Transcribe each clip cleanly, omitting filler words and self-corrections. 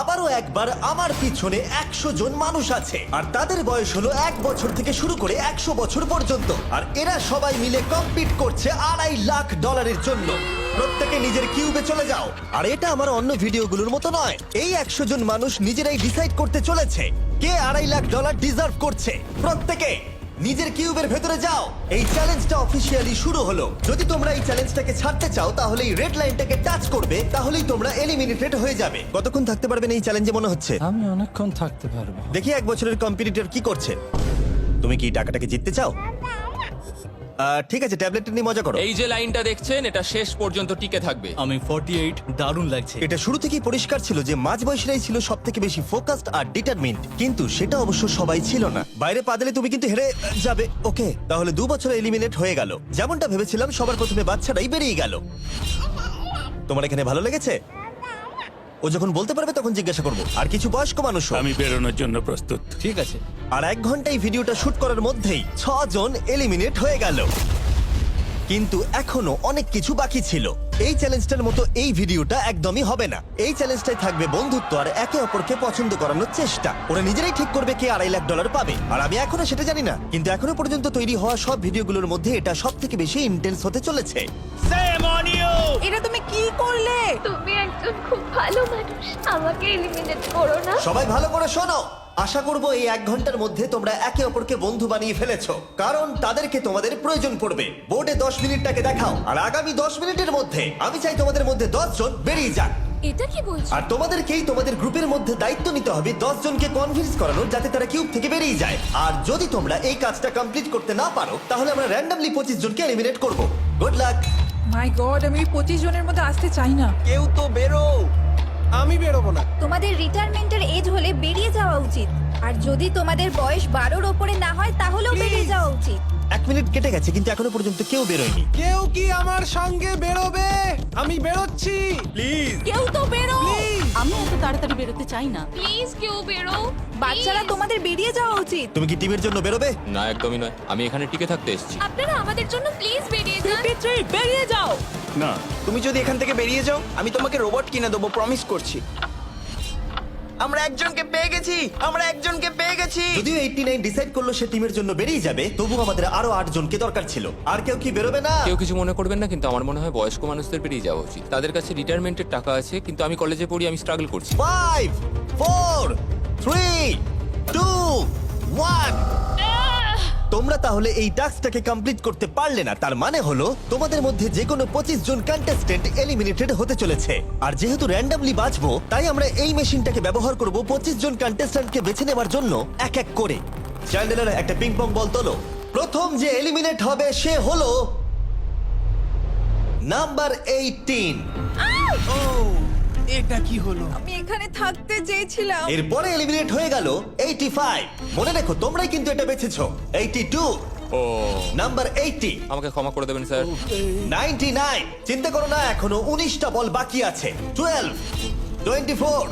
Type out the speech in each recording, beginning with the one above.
আবারও একবার আমার পিছনে 100 জন মানুষ আছে আর তাদের বয়স হলো 1 বছর থেকে শুরু করে 100 বছর পর্যন্ত। আর এরা সবাই মিলে কম্পিট করছে $2.5 লাখ জন্য। প্রত্যেকে নিজের কিউবে চলে যাও। আর এটা আমার অন্য ভিডিওগুলোর মতো নয়। এই 100 জন মানুষ নিজেরাই ডিসাইড করতে চলেছে কে $2.5 লাখ ডিজার্ভ করছে। প্রত্যেকে নিজের কিউবের ভেতরে যাও। এই চ্যালেঞ্জটা অফিসিয়ালি শুরু হলো। যদি তোমরা এই চ্যালেঞ্জটাকে ছাড়তে চাও তাহলে এই রেড লাইনটাকে টাচ করবে, তাহলেই তোমরা এলিমিনেটেড হয়ে যাবে। কতক্ষণ থাকতে পারবেন এই চ্যালেঞ্জে মনে হচ্ছে? আমি অনেকক্ষণ থাকতে পারবো। দেখি 1 বছরের কম্পিটিটর কি করছে। তুমি কি টাকাটাকে জিততে চাও? ঠিক আছে, ট্যাবলেটটা নিয়ে মজা করো। এই যে লাইনটা দেখছেন এটা শেষ পর্যন্ত টিকে থাকবে। আমি 48 দারুণ লাগছে। এটা শুরু থেকেই পরিষ্কার ছিল যে মাঝবয়সীরাই ছিল সব থেকে বেশি ফোকাসড আর ডিটারমিন্ড, কিন্তু সেটা অবশ্য সবাই ছিল না। বাইরে পা দিলে তুমি কিন্তু হেরে যাবে। ওকে, তাহলে 2 বছর এলিমিনেট হয়ে গেল। যেমনটা ভেবেছিলাম, সবার প্রথমে বাচ্চাটাই বেরিয়ে গেল। তোমার এখানে ভালো লেগেছে? ও যখন বলতে পারবে তখন জিজ্ঞাসা করবো। আর কিছু বয়স্ক মানুষ। আমি বেরোনোর জন্য প্রস্তুত। ঠিক আছে। আর 1 ঘন্টায় ভিডিওটা শুট করার মধ্যেই 6 জন এলিমিনেট হয়ে গেল। কিন্তু এখনো অনেক কিছু বাকি ছিল। এই চ্যালেঞ্জটার মতো এই ভিডিওটা একদমই হবে না। এই চ্যালেঞ্জটাই থাকবে বন্ধুত্ব আর একে অপরকে পছন্দ করানোর চেষ্টা। ওরা নিজেরাই ঠিক করবে কে $2.5 লাখ পাবে। আর আমি এখনো সেটা জানি না, কিন্তু এখনো পর্যন্ত তৈরি হওয়া সব ভিডিওগুলোর মধ্যে এটা সব থেকে বেশি ইন্টেন্স হতে চলেছে। এটা তুমি কি করলে? তুমি একজন খুব ভালো মানুষ, আমাকে এলিমিনেট করো না। সবাই ভালো করে শোনো। আশা করবো এই 1 ঘন্টার মধ্যে তোমরা একে অপরকে বন্ধু বানিয়ে ফেলেছো, কারণ তাদেরকে তোমাদের প্রয়োজন পড়বে। বোর্ডে 10 মিনিটটাকে দেখাও, আর আগামী 10 মিনিটের মধ্যে আমি চাই তোমাদের মধ্যে 10 জন বেরিয়ে যাক। এটা কি বলছো? আর তোমাদেরকেই তোমাদের গ্রুপের মধ্যে দায়িত্ব নিতে হবে 10 জনকে কনভিন্স করানোর, যাতে তারা কিউব থেকে বেরিয়ে যায়। আর যদি তোমরা এই কাজটা কমপ্লিট করতে না পারো, তাহলে আমরা র্যান্ডমলি 25 জনকে এলিমিনেট করব। Good luck. মাই গড, আমি 25 জনের মধ্যে আসতে চাই না। কেউ তো বেরো। আমি বেরোবো না। তোমাদের রিটায়ারমেন্টের এজ হলে বেরিয়ে যাওয়া উচিত। আর যদি তোমাদের বয়স 12-র ওপরে না হয় তাহলেও বেরিয়ে যাওয়া উচিত। 1 মিনিট কেটে গেছে, কিন্তু এখনো পর্যন্ত কেউ বেরোয়নি। কেউ কি আমার সঙ্গে বেরোবে? আমি বেরোচ্ছি। প্লিজ। কেউ তো বেরো। আমি এত তাড়াতাড়ি বেরোতে চাই না। প্লিজ কেউ বেরো। বাচ্চারা, তোমাদের বেরিয়ে যাওয়া উচিত। তুমি কি টিমের জন্য বেরোবে? না, একদমই নয়, আমি এখানে টিকে থাকতে এসেছি। আপনারা আমাদের জন্য প্লিজ বেরিয়ে যান। 53 বেরিয়ে যাও। না, তুমি যদি এখান থেকে বেরিয়ে যাও, আমি তোমাকে রোবট কিনে দেবো, প্রমিস করছি। আমরা একজনকে পেয়ে গেছি। যদিও 89 ডিসাইড করলো সে টিমের জন্য বেরিয়ে যাবে, তবু আমাদের আরো 8 জনকে দরকার ছিল। আর কেউ কি বেরোবে না? কেউ কিছু মনে করবেন না, কিন্তু আমার মনে হয় বয়স্ক মানুষদের বেরিয়ে যাওয়া উচিত। তাদের কাছে রিটায়ারমেন্টের টাকা আছে, কিন্তু আমি কলেজে পড়ি, আমি স্ট্রাগল করছি। 5 4 3 2 1। তোমরা তাহলে এই টাস্কটাকে কমপ্লিট করতে পারলে না। তার মানে হলো তোমাদের মধ্যে যে কোনো 25 জন কন্টেস্টেন্ট এলিমিনেটেড হতে চলেছে। আর যেহেতু র্যান্ডমলি বাঁচবো, তাই আমরা এই মেশিনটাকে ব্যবহার করব 25 জন কন্টেস্টেন্টকে বেছে নেওয়ার জন্য এক এক করে। চ্যান্ডেলার, একটা পিং পং বল তোলো। প্রথম যে এলিমিনেট হবে সে হলো নাম্বার 18। এটা কি হলো? আমি এখানে থাকতে চেয়েছিলাম। এরপরে এলিমিনেট হয়ে গেল 85। মনে রেখো তোমরাই কিন্তু এটা বেছেছো। 82, ও, নাম্বার 80, আমাকে ক্ষমা করে দেবেন স্যার। 99। চিন্তা করো না, এখনো 19টা বল বাকি আছে। 12, 24,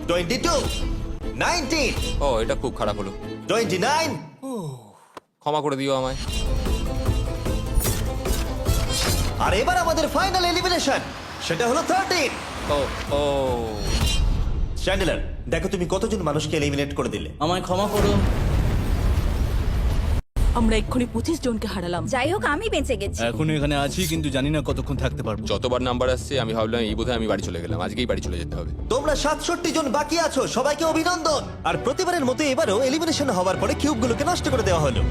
22, 19, ও, এটা খুব খারাপ হলো। 29। ক্ষমা করে দিও আমায়। আর এবার আমাদের ফাইনাল এলিমিনেশন, সেটা হলো 13। ও ও, চ্যান্ডেলার, দেখো তুমি কতজন মানুষকে এলিমিনেট করে দিলে। আমায় ক্ষমা করো। আমরা এক্ষুনি 25 জনকে হারালাম। যাই হোক, আমি বেঁচে গেছি। এখন এখানে আছি, কিন্তু জানি না কতক্ষণ থাকতে পারবো। যতবার নাম্বার আসছে আমি ভাবলাম এই বোধহয় আমি বাড়ি চলে গেলাম, আজকেই বাড়ি চলে যেতে হবে। তোমরা 67 জন বাকি আছো, সবাইকে অভিনন্দন। আর প্রতিবারের মতো এবারও এলিমিনেশন হওয়ার পরে কিউবগুলোকে নষ্ট করে দেওয়া হলো।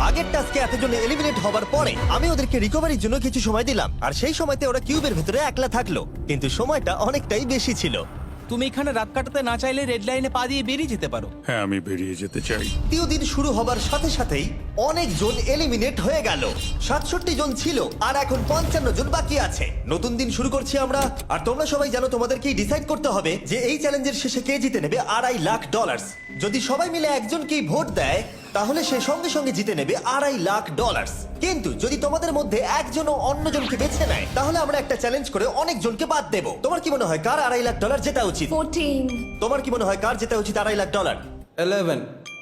আগের টাস্কে এতজন এলিমিনেট হবার পরে আমি ওদেরকে রিকভারির জন্য কিছু সময় দিলাম, আর সেই সময়তে ওরা কিউবের ভেতরে একলা থাকলো, কিন্তু সময়টা অনেকটাই বেশি ছিল। তুমি এখানে রাত কাটাতে না চাইলে রেড লাইনে পা দিয়ে বেরিয়ে যেতে পারো। হ্যাঁ, আমি বেরিয়ে যেতে চাই। দ্বিতীয় দিন শুরু হবার সাথে সাথেই অনেক জন এলিমিনেট হয়ে গেল। 67 জন ছিল, আর এখন 55 জন বাকি আছে। নতুন দিন শুরু করছি আমরা। আর তোমরা সবাই জানো তোমাদেরকেই ডিসাইড করতে হবে যে এই চ্যালেঞ্জের শেষে কে জিতে নেবে $2.5 লাখ। যদি সবাই মিলে একজনকেই ভোট দেয়, তাহলে সে সঙ্গে সঙ্গে জিতে নেবে $2.5 লাখ। কিন্তু যদি তোমাদের মধ্যে একজনও অন্যজনকে বেছে নেয়, তাহলে আমরা একটা চ্যালেঞ্জ করে অনেক জনকে বাদ দেবো। তোমার কি মনে হয় কার $2.5 লাখ জেতা উচিত? 14। তোমার কি মনে হয় কার জেতা উচিত $2.5 লাখ? 11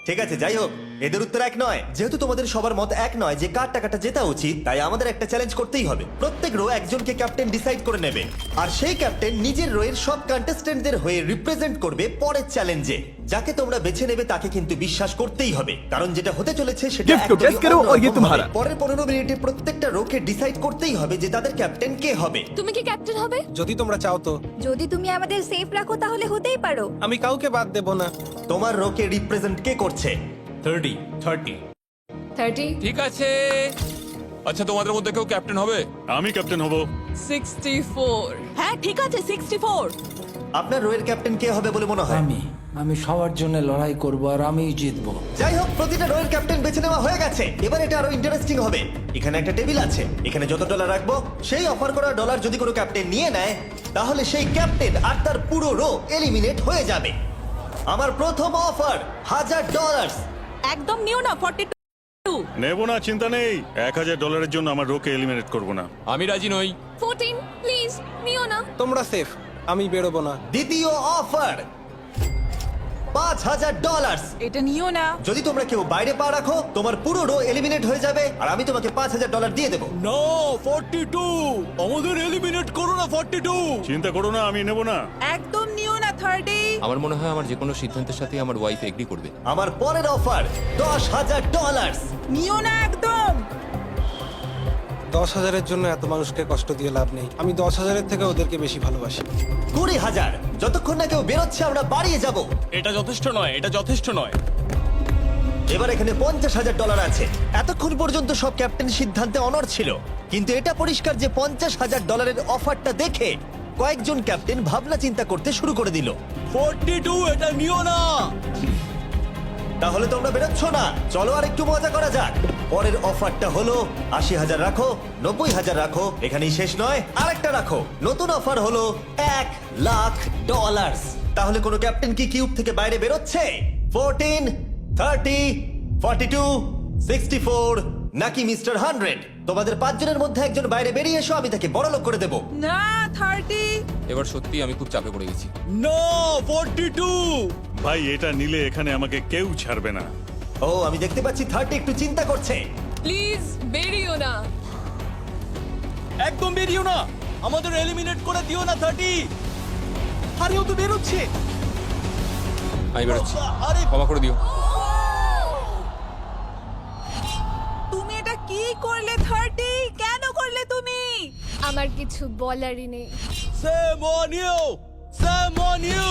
ঠিক আছে, যাই হোক, এদের উত্তর এক নয়। যেহেতু তোমাদের সবার মত এক নয় যে কার টাকাটা জেতা উচিত, তাই আমাদের একটা চ্যালেঞ্জ করতেই হবে। প্রত্যেক রো একজনকে ক্যাপ্টেন ডিসাইড করে নেবে, আর সেই ক্যাপ্টেন নিজের রোয়ের সব কন্টেস্টেন্টদের হয়ে রিপ্রেজেন্ট করবে পরের চ্যালেঞ্জে। যাকে তোমরা বেছে নেবে তাকে কিন্তু বিশ্বাস করতেই হবে, কারণ যেটা হতে চলেছে সেটা একদমই অন্যরকম হবে। পরের 15 মিনিটে প্রত্যেকটা রোকে ডিসাইড করতেই হবে যে তাদের ক্যাপ্টেন কে হবে। তুমি কি ক্যাপ্টেন হবে? যদি তোমরা চাও তো। যদি তুমি আমাদের সেফ রাখো তাহলে হতেই পারো। আমি কাউকে বাদ দেব না। তোমার রোকে রিপ্রেজেন্ট কে করছে? 30 ঠিক আছে। আচ্ছা, তোমাদের মধ্যে কেউ ক্যাপ্টেন হবে? আমি ক্যাপ্টেন হব। 64 হ্যাঁ ঠিক আছে 64। আপনার রোয়ের ক্যাপ্টেন কে হবে বলে মনে হয়? আমি সবার জন্য লড়াই করব আর আমিই জিতবো। যাই হোক, প্রতিটা রোয়ের ক্যাপ্টেন বেছে নেওয়া হয়ে গেছে। এবার এটা আরো ইন্টারেস্টিং হবে। এখানে একটা টেবিল আছে, এখানে যত ডলার রাখবো সেই অফার করা ডলার যদি কোনো ক্যাপ্টেন নিয়ে নেয়, তাহলে সেই ক্যাপ্টেন আর তার পুরো রো এলিমিনেট হয়ে যাবে। আমার প্রথম অফার $1000। একদম নিও না 42। নেব না, চিন্তা নেই। $1000 জন্য আমার রোকে এলিমিনেট করব না। আমি রাজি নই। 14 প্লিজ নিও না। তোমরা সেফ, আমি বেরোবো না। দ্বিতীয় অফার $5000। এটা নিও না। যদি তোমরা কেউ বাইরে পা রাখো, তোমার পুরো রো এলিমিনেট হয়ে যাবে, আর আমি তোমাকে $5000 দিয়ে দেবো। নো, 42 আমাদের এলিমিনেট করো না। 42 চিন্তা করো না, আমি নেব না। একদম নিও না 30। আমার মনে হয় আমার যে কোনো সিদ্ধান্তের সাথে আমার ওয়াইফ এগ্রি করবে। আমার পরের অফার $10000। নিও না একদম। 10,000-এর জন্য এত মানুষকে কষ্ট দিয়ে লাভ নেই। আমি 10,000-এর থেকে ওদেরকে বেশি ভালোবাসি। 20,000। যতক্ষণ না কেউ বেরোচ্ছে আমরা বাড়িয়ে যাব। এটা যথেষ্ট নয়, এটা যথেষ্ট নয়। এবার এখানে $50,000 আছে। এতক্ষণ পর্যন্ত সব ক্যাপ্টেন সিদ্ধান্তে অনড় ছিল, কিন্তু এটা পরিষ্কার যে $50,000-এর অফারটা দেখে কয়েকজন ক্যাপ্টেন ভাবনা চিন্তা করতে শুরু করে দিল। 42 এটা নিও না। তাহলে তোমরা বেরোচ্ছ না? চলো আর একটু মজা করা যাক। পরের অফারটা হলো 80,000 রাখো, 90,000 রাখো, এখানেই শেষ নয়, আরেকটা রাখো। নতুন অফার হলো $1,00,000। তাহলে কোনো ক্যাপ্টেন কি কিউব থেকে বাইরে বেরোচ্ছে? 14, 30, 42, 64 নাকি মিস্টার 100? তোমাদের 5 জনের মধ্যে একজন বাইরে বেরিয়ে এসো, আমি তাকে বড়লোক করে দেবো। না 30। এবার সত্যি আমি খুব চাপে পড়ে গেছি। ভাই, এটা নিলে এখানে আমাকে কেউ ছাড়বে না। ও, আমি দেখতে পাচ্ছি 30 একটু চিন্তা করছে। প্লিজ বেরিও না। একদম বেরিও না, আমাদের এলিমিনেট করে দিও না। 30 আরে ও তো বেরোচ্ছে। আমি বেরোচ্ছি, ক্ষমা করে দিও। তুমি এটা কি করলে 30? কেন করলে তুমি? আমার কিছু বলারই নেই। Shame on you! Shame on you!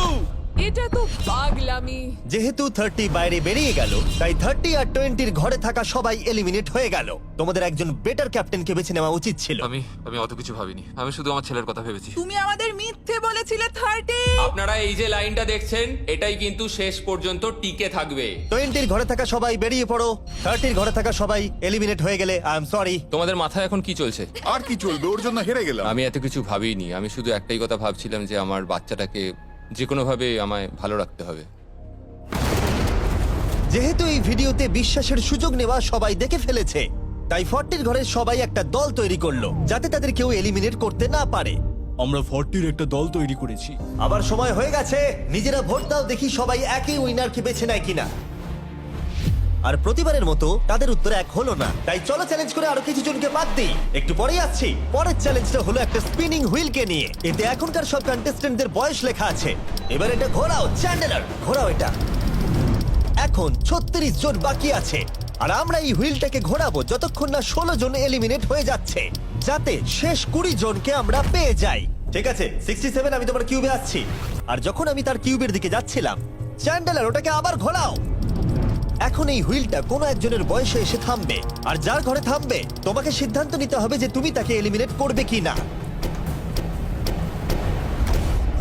এটা তো পাগলামি। যেহেতু 30 বাইরে বেরিয়ে গেল, তাই 30 আর 20-র ঘরে থাকা সবাই এলিমিনেট হয়ে গেল। তোমাদের একজন বেটার ক্যাপ্টেনকে বেছে নেওয়া উচিত ছিল। আমি অত কিছু ভাবিনি, আমি শুধু আমার ছেলের কথা ভেবেছি। তুমি আমাদের মিথ্যে বলেছিলে 30। আপনারা এই যে লাইনটা দেখছেন, এটাই কিন্তু শেষ পর্যন্ত টিকে থাকবে। 20-র ঘরে থাকা সবাই বেরিয়ে পড়ো, 30-র ঘরে থাকা সবাই এলিমিনেট হয়ে গেলে আই এম সরি। তোমাদের মাথায় এখন কি চলছে? আর কি চলবে, ওর জন্য হেরে গেলাম। আমি এত কিছু ভাবিনি, আমি শুধু একটাই কথা ভাবছিলাম যে আমার বাচ্চাটাকে যে কোনো ভাবে আমায় ভালো রাখতে হবে। যেহেতু এই ভিডিওতে বিশ্বাসের সুযোগ নেওয়া সবাই দেখে ফেলেছে, তাই 40-র ঘরের সবাই একটা দল তৈরি করলো যাতে তাদের কেউ এলিমিনেট করতে না পারে। আমরা 40-র একটা দল তৈরি করেছি। আবার সময় হয়ে গেছে, নিজেরা ভোট দাও, দেখি সবাই একই উইনারকে বেছে নেয় কিনা। আর প্রতিবারের মতো তাদের উত্তর এক হলো না, তাই চলো চ্যালেঞ্জ করে আরো কিছু জনকে বাদ দিই। একটু পরেই আসছি। পরের চ্যালেঞ্জটা হলো একটা স্পিনিং হুইলকে নিয়ে। এতে এখনকার সব কন্টেস্টেন্টদের বয়স লেখা আছে। এবার এটা ঘোরাও, চ্যান্ডেলার ঘোরাও এটা। এখন 36 জন বাকি আছে, আর আমরা এই হুইলটাকে ঘোরাবো যতক্ষণ না 16 জন এলিমিনেট হয়ে যাচ্ছে, যাতে শেষ 20 জনকে আমরা পেয়ে যাই। ঠিক আছে, 67, আমি তোমার কিউবে আসছি। আর যখন আমি তার কিউবের দিকে যাচ্ছিলাম, চ্যান্ডেলার ওটাকে আবার ঘোরাও। এখন এই হুইলটা কোনো একজনের বয়সে এসে থামবে, আর যার ঘরে থামবে তোমাকে সিদ্ধান্ত নিতে হবে যে তুমি তাকে এলিমিনেট করবে কি না।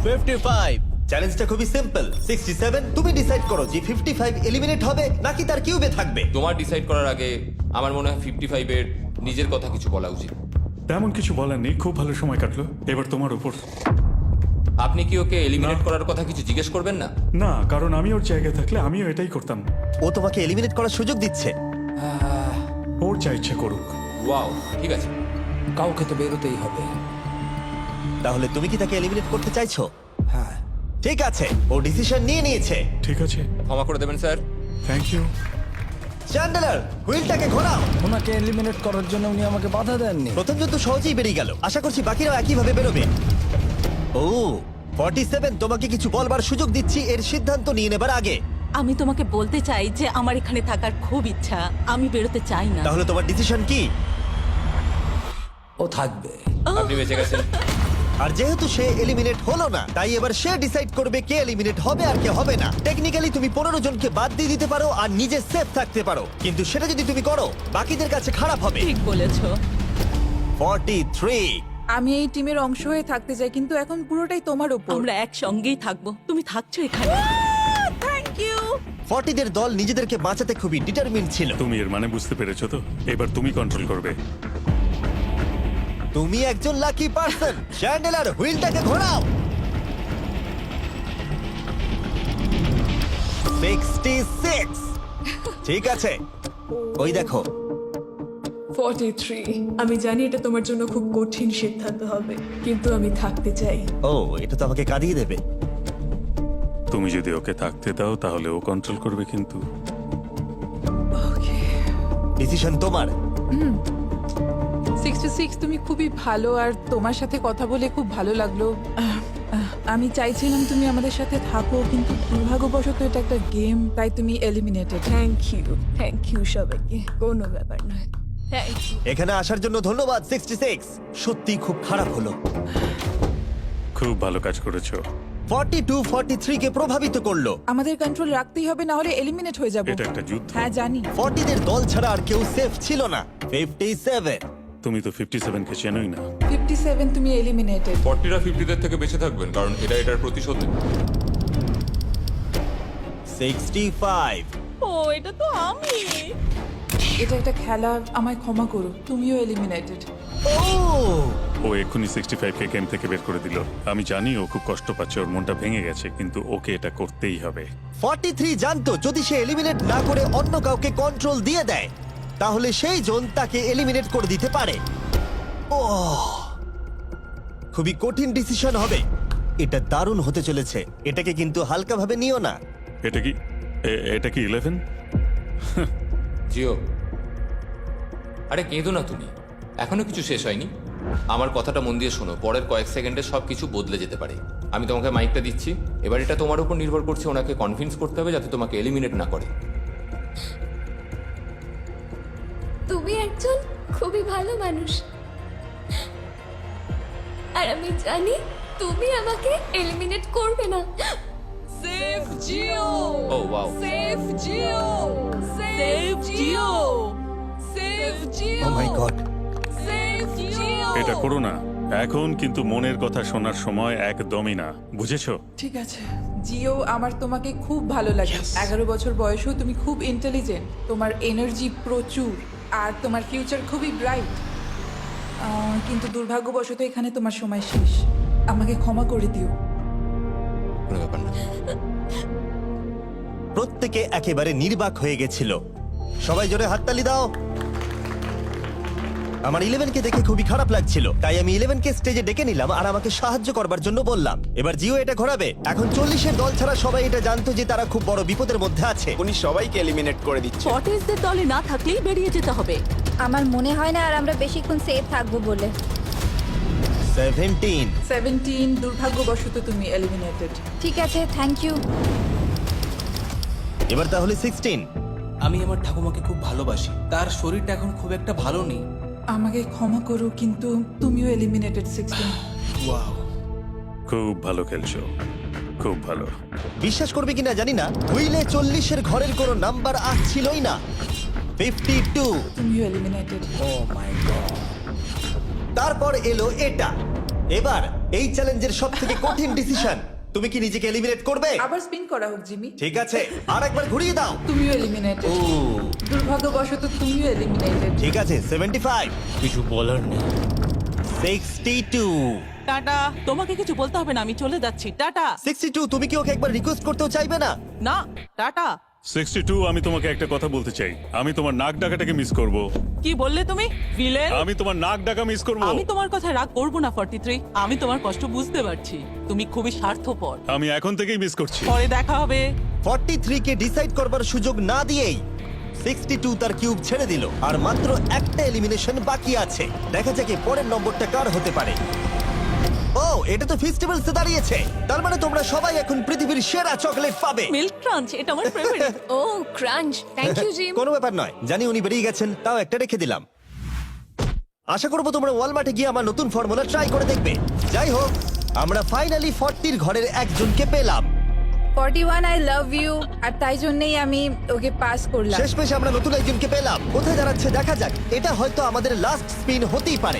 55। চ্যালেঞ্জটা খুবই সিম্পল। 67, তুমি ডিসাইড করো যে 55 এলিমিনেট হবে নাকি তার কিউবে থাকবে। তোমার ডিসাইড করার আগে আমার মনে হয় 55-এর নিজের কথা কিছু বলা উচিত। তেমন কিছু বলার নেই, খুব ভালো সময় কাটলো। এবার তোমার উপর। আপনি কি ওকে এলিমিনেট করার কথা কিছু জিজ্ঞেস করবেন না? না, কারণ আমি ওর জায়গায় থাকলে আমিও এটাই করতাম। ও তোমাকে এলিমিনেট করার সুযোগ দিচ্ছে। ওর যা ইচ্ছে করুক। ওয়াও, ঠিক আছে। কাউকে তো বেরোতেই হবে। তাহলে তুমি কি তাকে এলিমিনেট করতে চাইছো? হ্যাঁ। ঠিক আছে, ও ডিসিশন নিয়ে নিয়েছে। ঠিক আছে। ক্ষমা করে দেবেন স্যার। Thank you. চ্যান্ডেলার হুইলটাকে ঘোরাও। ওনাকে এলিমিনেট করার জন্য উনি আমাকে বাধা দেননি। প্রথম জন তো সহজেই বেরিয়ে গেল, আশা করছি বাকিরাও একইভাবে বেরোবে। ও 47, তোমাকে কিছু বলবার সুযোগ দিচ্ছি এর সিদ্ধান্ত নিয়ে নেবার আগে। আমি তোমাকে বলতে চাই যে আমার এখানে থাকার খুব ইচ্ছা, আমি বেরোতে চাই না। তাহলে তোমার ডিসিশন কি? ও থাকবে। আপনি বেঁচে গেছেন। আর যেহেতু সে এলিমিনেট হলো না, তাই এবার সে ডিসাইড করবে কে এলিমিনেট হবে আর কে হবে না। টেকনিক্যালি তুমি 15 জনকে বাদ দিয়ে দিতে পারো আর নিজে সেফ থাকতে পারো, কিন্তু সেটা যদি তুমি করো বাকিদের কাছে খারাপ হবে। ঠিক বলেছো। 43। আমি এই টিমের অংশ হয়ে থাকতে চাই, কিন্তু এখন পুরোটাই তোমার উপর। আমরা একসঙ্গেই থাকবো, তুমি থাকছো এখানে। Thank you. 40 দের দল নিজেদেরকে বাঁচাতে খুবই ডিটারমিন্ড ছিল। তুমি এর মানে বুঝতে পেরেছো তো? এবার তুমি কন্ট্রোল করবে। তুমি একজন লাকি পারসন। চ্যান্ডেলার হুইলটাকে ঘোরাও। 66। ঠিক আছে, ওই দেখো। 43। আমি জানি এটা তোমার জন্য খুব কঠিন সিদ্ধান্ত হবে, কিন্তু আমি থাকতে চাই। ও, এটা তো আমাকে কাঁদিয়ে দেবে। তুমি যদি ওকে থাকতে দাও তাহলে ও কন্ট্রোল করবে, কিন্তু ডিসিশন তোমার। 66, তুমি খুবই ভালো আর তোমার সাথে কথা বলে খুব ভালো লাগলো। আমি চাইছিলাম তুমি আমাদের সাথে থাকো, কিন্তু দুর্ভাগ্যবশত এটা একটা গেম, তাই তুমি এলিমিনেটেড। থ্যাংক ইউ সবাইকে, কোনো ব্যাপার নয়। Thank you. এখানে আসার জন্য ধন্যবাদ 66। সত্যি খুব খারাপ হলো। খুব ভালো কাজ করেছো। 42 43 কে প্রভাবিত করলো। আমাদের কন্ট্রোল রাখতেই হবে, না হলে এলিমিনেট হয়ে যাব। এটা একটা যুদ্ধ। হ্যাঁ জানি। 40 দের দল ছাড়া আর কেউ সেফ ছিল না। 57। তুমি তো 57 কে চেনোই না। 57, তুমি এলিমিনেটেড। 40রা 50দের থেকে বেঁচে থাকবেন, কারণ এটা এটার প্রতিশোধ নেবে। 65। ও এটা তো আমি। এটা একটা খেলা, আমায় ক্ষমা করো, তুমিও এলিমিনেটেড। ও, ও এক্ষুনি 65 কে গেম থেকে বের করে দিল। আমি জানি ও খুব কষ্ট পাচ্ছে, ওর মনটা ভেঙে গেছে, কিন্তু ওকে এটা করতেই হবে। 43 জানতো যদি সে এলিমিনেট না করে অন্য কাউকে কন্ট্রোল দিয়ে দেয়, তাহলে সেই জন তাকে এলিমিনেট করে দিতে পারে। ও, খুবই কঠিন ডিসিশন হবে। এটা দারুণ হতে চলেছে। এটাকে কিন্তু হালকাভাবে নিও না। এটা কি 11? জিও, আরে কেঁদো না তুমি, এখনো কিছু শেষ হয়নি। আমার কথাটা মন দিয়ে শোনো, পরের কয়েক সেকেন্ডে সবকিছু বদলে যেতে পারে। আমি তোমাকে মাইকটা দিচ্ছি, এবার এটা তোমার উপর নির্ভর করছে ওনাকে কনভিন্স করতে হবে যাতে তোমাকে এলিমিনেট না করে। তুমি একজন খুবই ভালো মানুষ, আর আমি জানি তুমি আমাকে এলিমিনেট করবে না। সেভ জিও, ও ওয়াও, সেভ জিও, সেভ জিও, সেভ জিও, ও মাই গড। সেভ জিও। এটা করো না এখন, কিন্তু মনের কথা শোনার সময় একদমই না, বুঝেছো? ঠিক আছে জিও, আমার তোমাকে খুব ভালো লাগে। 11 বছর বয়সেও তুমি খুব ইন্টেলিজেন্ট, তোমার এনার্জি প্রচুর, আর তোমার ফিউচার খুবই ব্রাইট। কিন্তু দুর্ভাগ্যবশত এখানে তোমার সময় শেষ। আমাকে ক্ষমা করে দিও। কোনো ব্যাপার না। প্রত্যেকে একেবারে নির্বাক হয়ে গেছিল। সবাই জোরে হাততালি দাও। আমার 11 কে দেখে খুবই খারাপ লাগছিল, তাই আমি 11 কে স্টেজে ডেকে নিলাম আর আমাকে সাহায্য করবার জন্য বললাম। এবার জিও এটা ঘোরাবে। এখন 40 এর দল ছাড়া সবাই এটা জানতো যে তারা খুব বড় বিপদের মধ্যে আছে। উনি সবাইকে এলিমিনেট করে দিচ্ছে। 40দের দলে না থাকলেই বেরিয়ে যেতে হবে। আমার মনে হয় না আর আমরা বেশিক্ষণ সেফ থাকবো বলে। 17। 17, দুর্ভাগ্যবশত তুমি এলিমিনেটেড। ঠিক আছে, থ্যাংক ইউ। এবার তাহলে 16। আমি আমার ঠাকুমাকে খুব ভালোবাসি, তার শরীরটা এখন খুব একটা ভালো নেই। আমাকে ক্ষমা করো, কিন্তু তুমিও এলিমিনেটেড 16। ওয়াও, খুব ভালো খেলছো, খুব ভালো। বিশ্বাস করবে কিনা জানি না, হুইলে 40 এর ঘরের কোনো নাম্বার আসছিলই না। 52। তুমিও এলিমিনেটেড। O my god. তারপর এলো এটা। এবার এই চ্যালেঞ্জের সবথেকে কঠিন ডিসিশন, তুমি কি নিজেকে এলিমিনেট করবে? আবার স্পিন করা হোক জিমি। ঠিক আছে, আর একবার ঘুরিয়ে দাও। তুমিও এলিমিনেটেড। ও, দুর্ভাগ্যবশত তুমিও এলিমিনেটেড। ঠিক আছে, 75। কিছু বলার নেই। 62। টাটা, তোমাকে কিছু বলতে হবে না, আমি চলে যাচ্ছি। টাটা। 62, তুমি কি ওকে একবার রিকোয়েস্ট করতেও চাইবে না? না, টাটা। 62, আমি তোমাকে একটা কথা বলতে চাই। আমি তোমার নাক ডাকাটাকে মিস করব। কি বললে তুমি? ভিলেন? আমি তোমার নাক ডাকা মিস করব। আমি তোমার কথা রাগ করব না 43। আমি তোমার কষ্ট বুঝতে পারছি, তুমি খুবই স্বার্থপর। আমি এখন থেকেই মিস করছি। পরে দেখা হবে। 43 কে ডিসাইড করবার সুযোগ না দিয়েই 62 তার কিউব ছেড়ে দিল আর মাত্র একটা এলিমিনেশন বাকি আছে। দেখা যাক এর পরের নম্বরটা কার হতে পারে। ও, এটা তো ফেস্টিভ্যালসে দাঁড়িয়েছে। তার মানে তোমরা সবাই এখন পৃথিবীর সেরা চকলেট পাবে। মিল্ক ক্রাঞ্চ এটা আমার ফেভারিট। ও ক্রাঞ্চ, থ্যাংক ইউ জিম। কোনো ব্যাপার নয়, জানি উনি বেরিয়ে গেছেন, তাও একটা রেখে দিলাম। আশা করবো তোমরা ওয়ালমার্টে গিয়ে আমার নতুন ফর্মুলা ট্রাই করে দেখবে। যাই হোক, আমরা ফাইনালি 40 ঘরের একজনকে পেলাম। 41 আই লাভ ইউ, আর তাই জন্যই আমি ওকে পাস করলাম। শেষমেশ আমরা নতুন একজনকে পেলাম। কোথায় দাঁড়াচ্ছে দেখা যাক। এটা হয়তো আমাদের লাস্ট স্পিন হতেই পারে।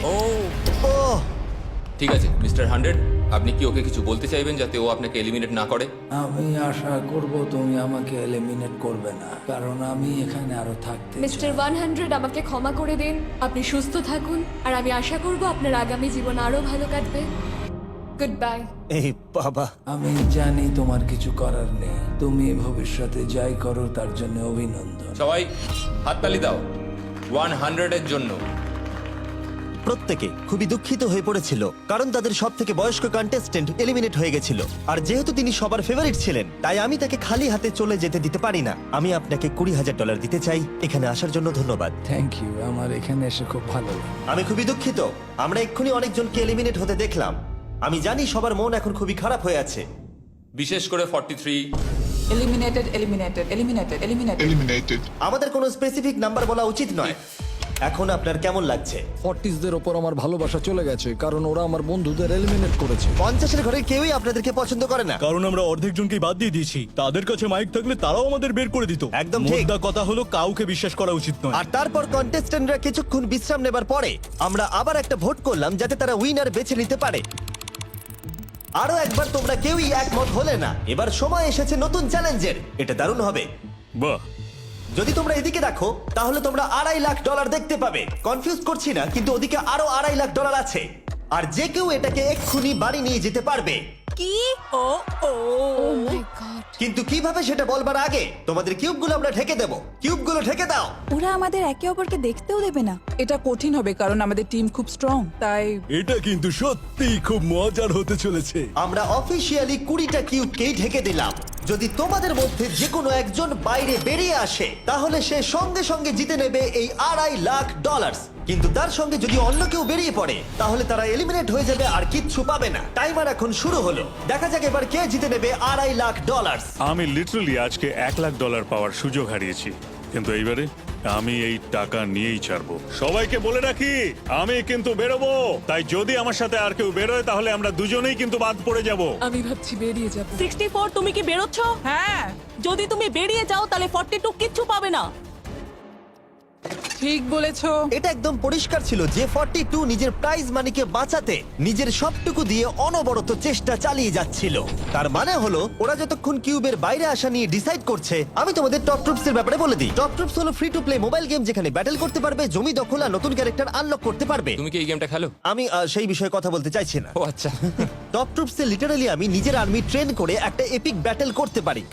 ও ঠিক আছে মিস্টার 100, আপনি কি ওকে কিছু বলতে চাইবেন যাতে ও আপনাকে এলিমিনেট না করে? আমি আশা করব তুমি আমাকে এলিমিনেট করবে না, কারণ আমি এখানে আরো থাকতে মিস্টার 100 আমাকে ক্ষমা করে দিন। আপনি সুস্থ থাকুন আর আমি আশা করব আপনার আগামী জীবন আরো ভালো কাটবে। Good bye. এই বাবা, আমি জানি তোমার কিছু করার নেই। তুমি ভবিষ্যতে যাই করো তার জন্য অভিনন্দন। সবাই হাততালি দাও 100 এর জন্য। প্রত্যেকে খুবই দুঃখিত হয়ে পড়েছিল কারণ তাদের সব থেকে বয়স্ক কন্টেস্টেন্ট এলিমিনেট হয়ে গেছিল। আর যেহেতু তিনি সবার ফেভারিট ছিলেন, তাই আমি তাকে খালি হাতে চলে যেতে দিতে পারি না। আমি আপনাকে $20,000 দিতে চাই। এখানে আসার জন্য ধন্যবাদ। থ্যাংক ইউ, আমার এখানে এসে খুব ভালো লাগে। আমি খুবই দুঃখিত, আমরা এক্ষুনি অনেকজনকে এলিমিনেট হতে দেখলাম। আমি জানি সবার মন এখন খুবই খারাপ হয়ে আছে। বিশেষ করে 43। Eliminated, eliminated, eliminated, eliminated. আমাদের কোনো স্পেসিফিক নাম্বার বলা উচিত নয়। এখন আপনার কেমন লাগছে? 40দের ওপর আমার ভালোবাসা চলে গেছে, কারণ ওরা আমার বন্ধুদের এলিমিনেট করেছে। 50-এর ঘরে কেউই আপনাদেরকে পছন্দ করে না। কারণ আমরা অর্ধেক জনকে বাদ দিয়ে দিয়েছি। তাদের কাছে মাইক থাকলে তারাও আমাদের বের করে দিত। একদম ঠিক। মোদ্দা কথা হলো কাউকে বিশ্বাস করা উচিত নয়। আর তারপর কন্টেস্ট্যান্টরা কিছুক্ষণ বিশ্রাম নেবার পরে আমরা আবার একটা ভোট করলাম যাতে তারা উইনার বেছে নিতে পারে। আরো একবার তোমরা কেউই একমত হলে না। এবার সময় এসেছে নতুন চ্যালেঞ্জের। এটা দারুণ হবে। বাহ, যদি তোমরা এদিকে দেখো তাহলে তোমরা $2.5 লাখ দেখতে পাবে। কনফিউজ করছি না, কিন্তু ওদিকে আরো $2.5 লাখ আছে। আর যে কেউ এটাকে এক্ষুনি বাড়ি নিয়ে যেতে পারবে। কি? ও ও ও মাই গড। কিন্তু কিভাবে সেটা বলবার আগে তোমাদের কিউবগুলো আমরা ঢেকে দেবো। কিউবগুলো ঢেকে দাও। ওরা আমাদের একে অপরকে দেখতেও দেবে না। এটা কঠিন হবে কারণ আমাদের টিম খুব স্ট্রং, তাই এটা কিন্তু সত্যিই খুব মজার হতে চলেছে। আমরা অফিসিয়ালি 20টা কিউবকেই ঢেকে দিলাম। যদি তোমাদের মধ্যে যে কোনো একজন বাইরে বেরিয়ে আসে তাহলে সে সঙ্গে সঙ্গে জিতে নেবে এই $2.5 লাখ। কিন্তু তার সঙ্গে যদি অন্য কেউ বেরিয়ে পড়ে তাহলে তারা এলিমিনেট হয়ে যাবে আর কিচ্ছু পাবে না। টাইমার এখন শুরু হলো। দেখা যাক এবার কে জিতে নেবে $2.5 লাখ। আমি লিটারালি আজকে $1,00,000 পাওয়ার সুযোগ হারিয়েছি, কিন্তু এইবারে আমি এই টাকা নিয়েই ছাড়বো। সবাইকে বলে রাখি, আমি কিন্তু বেরোবো। তাই যদি আমার সাথে আর কেউ বেরোয় তাহলে আমরা দুজনেই কিন্তু বাদ পড়ে যাব। আমি ভাবছি বেরিয়ে যাব। 64 তুমি কি বেরোচ্ছ? হ্যাঁ, যদি তুমি বেরিয়ে যাও তাহলে 42 কিচ্ছু পাবে না। ঠিক বলেছো। এটা একদম পরিষ্কার ছিল যে 42 নিজের প্রাইজ মানিকে বাঁচাতে নিজের সবটুকু দিয়ে অনবরত চেষ্টা চালিয়ে যাচ্ছিল। তার মানে হলো ওরা যতক্ষণ কিউবের বাইরে আসা নিয়ে ডিসাইড করছে। আমি তোমাদের টপ ট্রুপস এর ব্যাপারে বলে দিই। টপ ট্রুপস হলো free to play mobile game যেখানে ব্যাটল করতে পারবে, জমি দখল আর নতুন ক্যারেক্টার আনলক করতে পারবে। তুমি কি এই গেমটা খেলো? আমি সেই বিষয়ে কথা বলতে চাইছি না। ও আচ্ছা। টপ ট্রুপসে লিটারালি আমি নিজের আর্মি ট্রেন করে একটা এপিক ব্যাটল করতে পারি।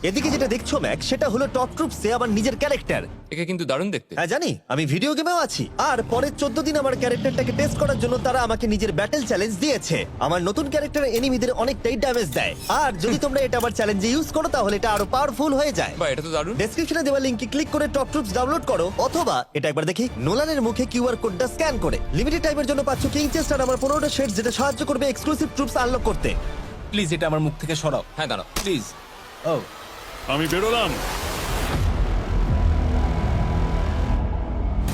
এদিকে যেটা দেখছো ম্যাক, সেটা হলো টপ ট্রুপসে আমার নিজের ক্যারেক্টার। একে কিন্তু দারুণ দেখতে। হ্যাঁ জানি, আমি ভিডিও গেমেও আছি। আর পরের 14 দিন আমার ক্যারেক্টারটাকে টেস্ট করার জন্য তারা আমাকে নিজের ব্যাটল চ্যালেঞ্জ দিয়েছে। আমার নতুন ক্যারেক্টার এনিমিদের অনেকটাই ড্যামেজ দেয়। আর যদি তোমরা এটা আমার চ্যালেঞ্জে ইউজ করো তাহলে এটা আরো পাওয়ারফুল হয়ে যায়। বা এটা তো দারুণ। ডেসক্রিপশনে দেওয়া লিংকে ক্লিক করে টপ ট্রুপস ডাউনলোড করো, অথবা এটা একবার দেখি নোলানের মুখে কিউআর কোডটা স্ক্যান করে। লিমিটেড টাইমের জন্য পাচ্ছ কিং চেস্ট আর আমার 15টা শেডস, যেটা সাহায্য করবে এক্সক্লুসিভ ট্রুপস আনলক করতে। প্লিজ এটা আমার মুখ থেকে সরাও। হ্যাঁ দাঁড়াও। প্লিজ। ও আমি বেরোলাম।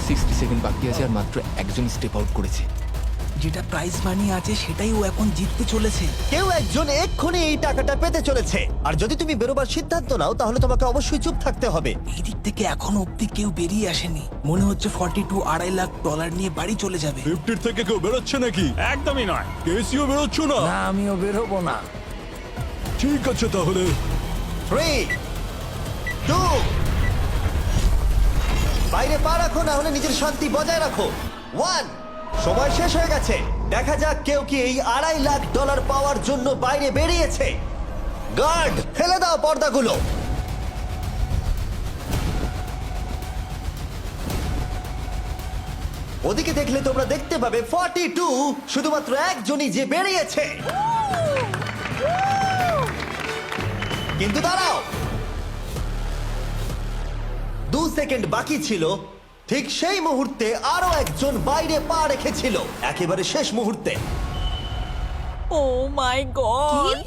60 সেকেন্ড বাকি আছে আর মাত্র একজন স্টেপ আউট করেছে। যেটা প্রাইজ মানি আছে সেটাই ও এখন জিততে চলেছে। কেউ একজন এক্ষুনি এই টাকাটা পেতে চলেছে। আর যদি তুমি বেরোবার সিদ্ধান্ত নাও তাহলে তোমাকে অবশ্যই চুপ থাকতে হবে। এই দিক থেকে এখনো অব্দি কেউ বেরিয়ে আসেনি। মনে হচ্ছে 42 $2.5 লাখ নিয়ে বাড়ি চলে যাবে। 50 থেকে কেউ বেরোচ্ছে নাকি? একদমই নয়। কেসিও বেরোচ্ছ না? না, আমিও বেরোবো না। ঠিক আছে তাহলে। 3, 2, বাইরে পা রাখো, না হলে নিজের শান্তি বজায় রাখো। 1, সময় শেষ হয়ে গেছে। দেখা যাক কেউ কি এই $2.5 লাখ পাওয়ার জন্য বাইরে বেরিয়েছে। গার্ড, ফেলে দাও পর্দাগুলো। ওদিকে দেখলে তোমরা দেখতে পাবে 42 শুধুমাত্র একজনই যে বেরিয়েছে। কিন্তু দাঁড়াও, 2 সেকেন্ড বাকি ছিল, ঠিক সেই মুহূর্তে আরো একজন বাইরে পা রেখেছিল, একেবারে শেষ মুহূর্তে। ও মাই গড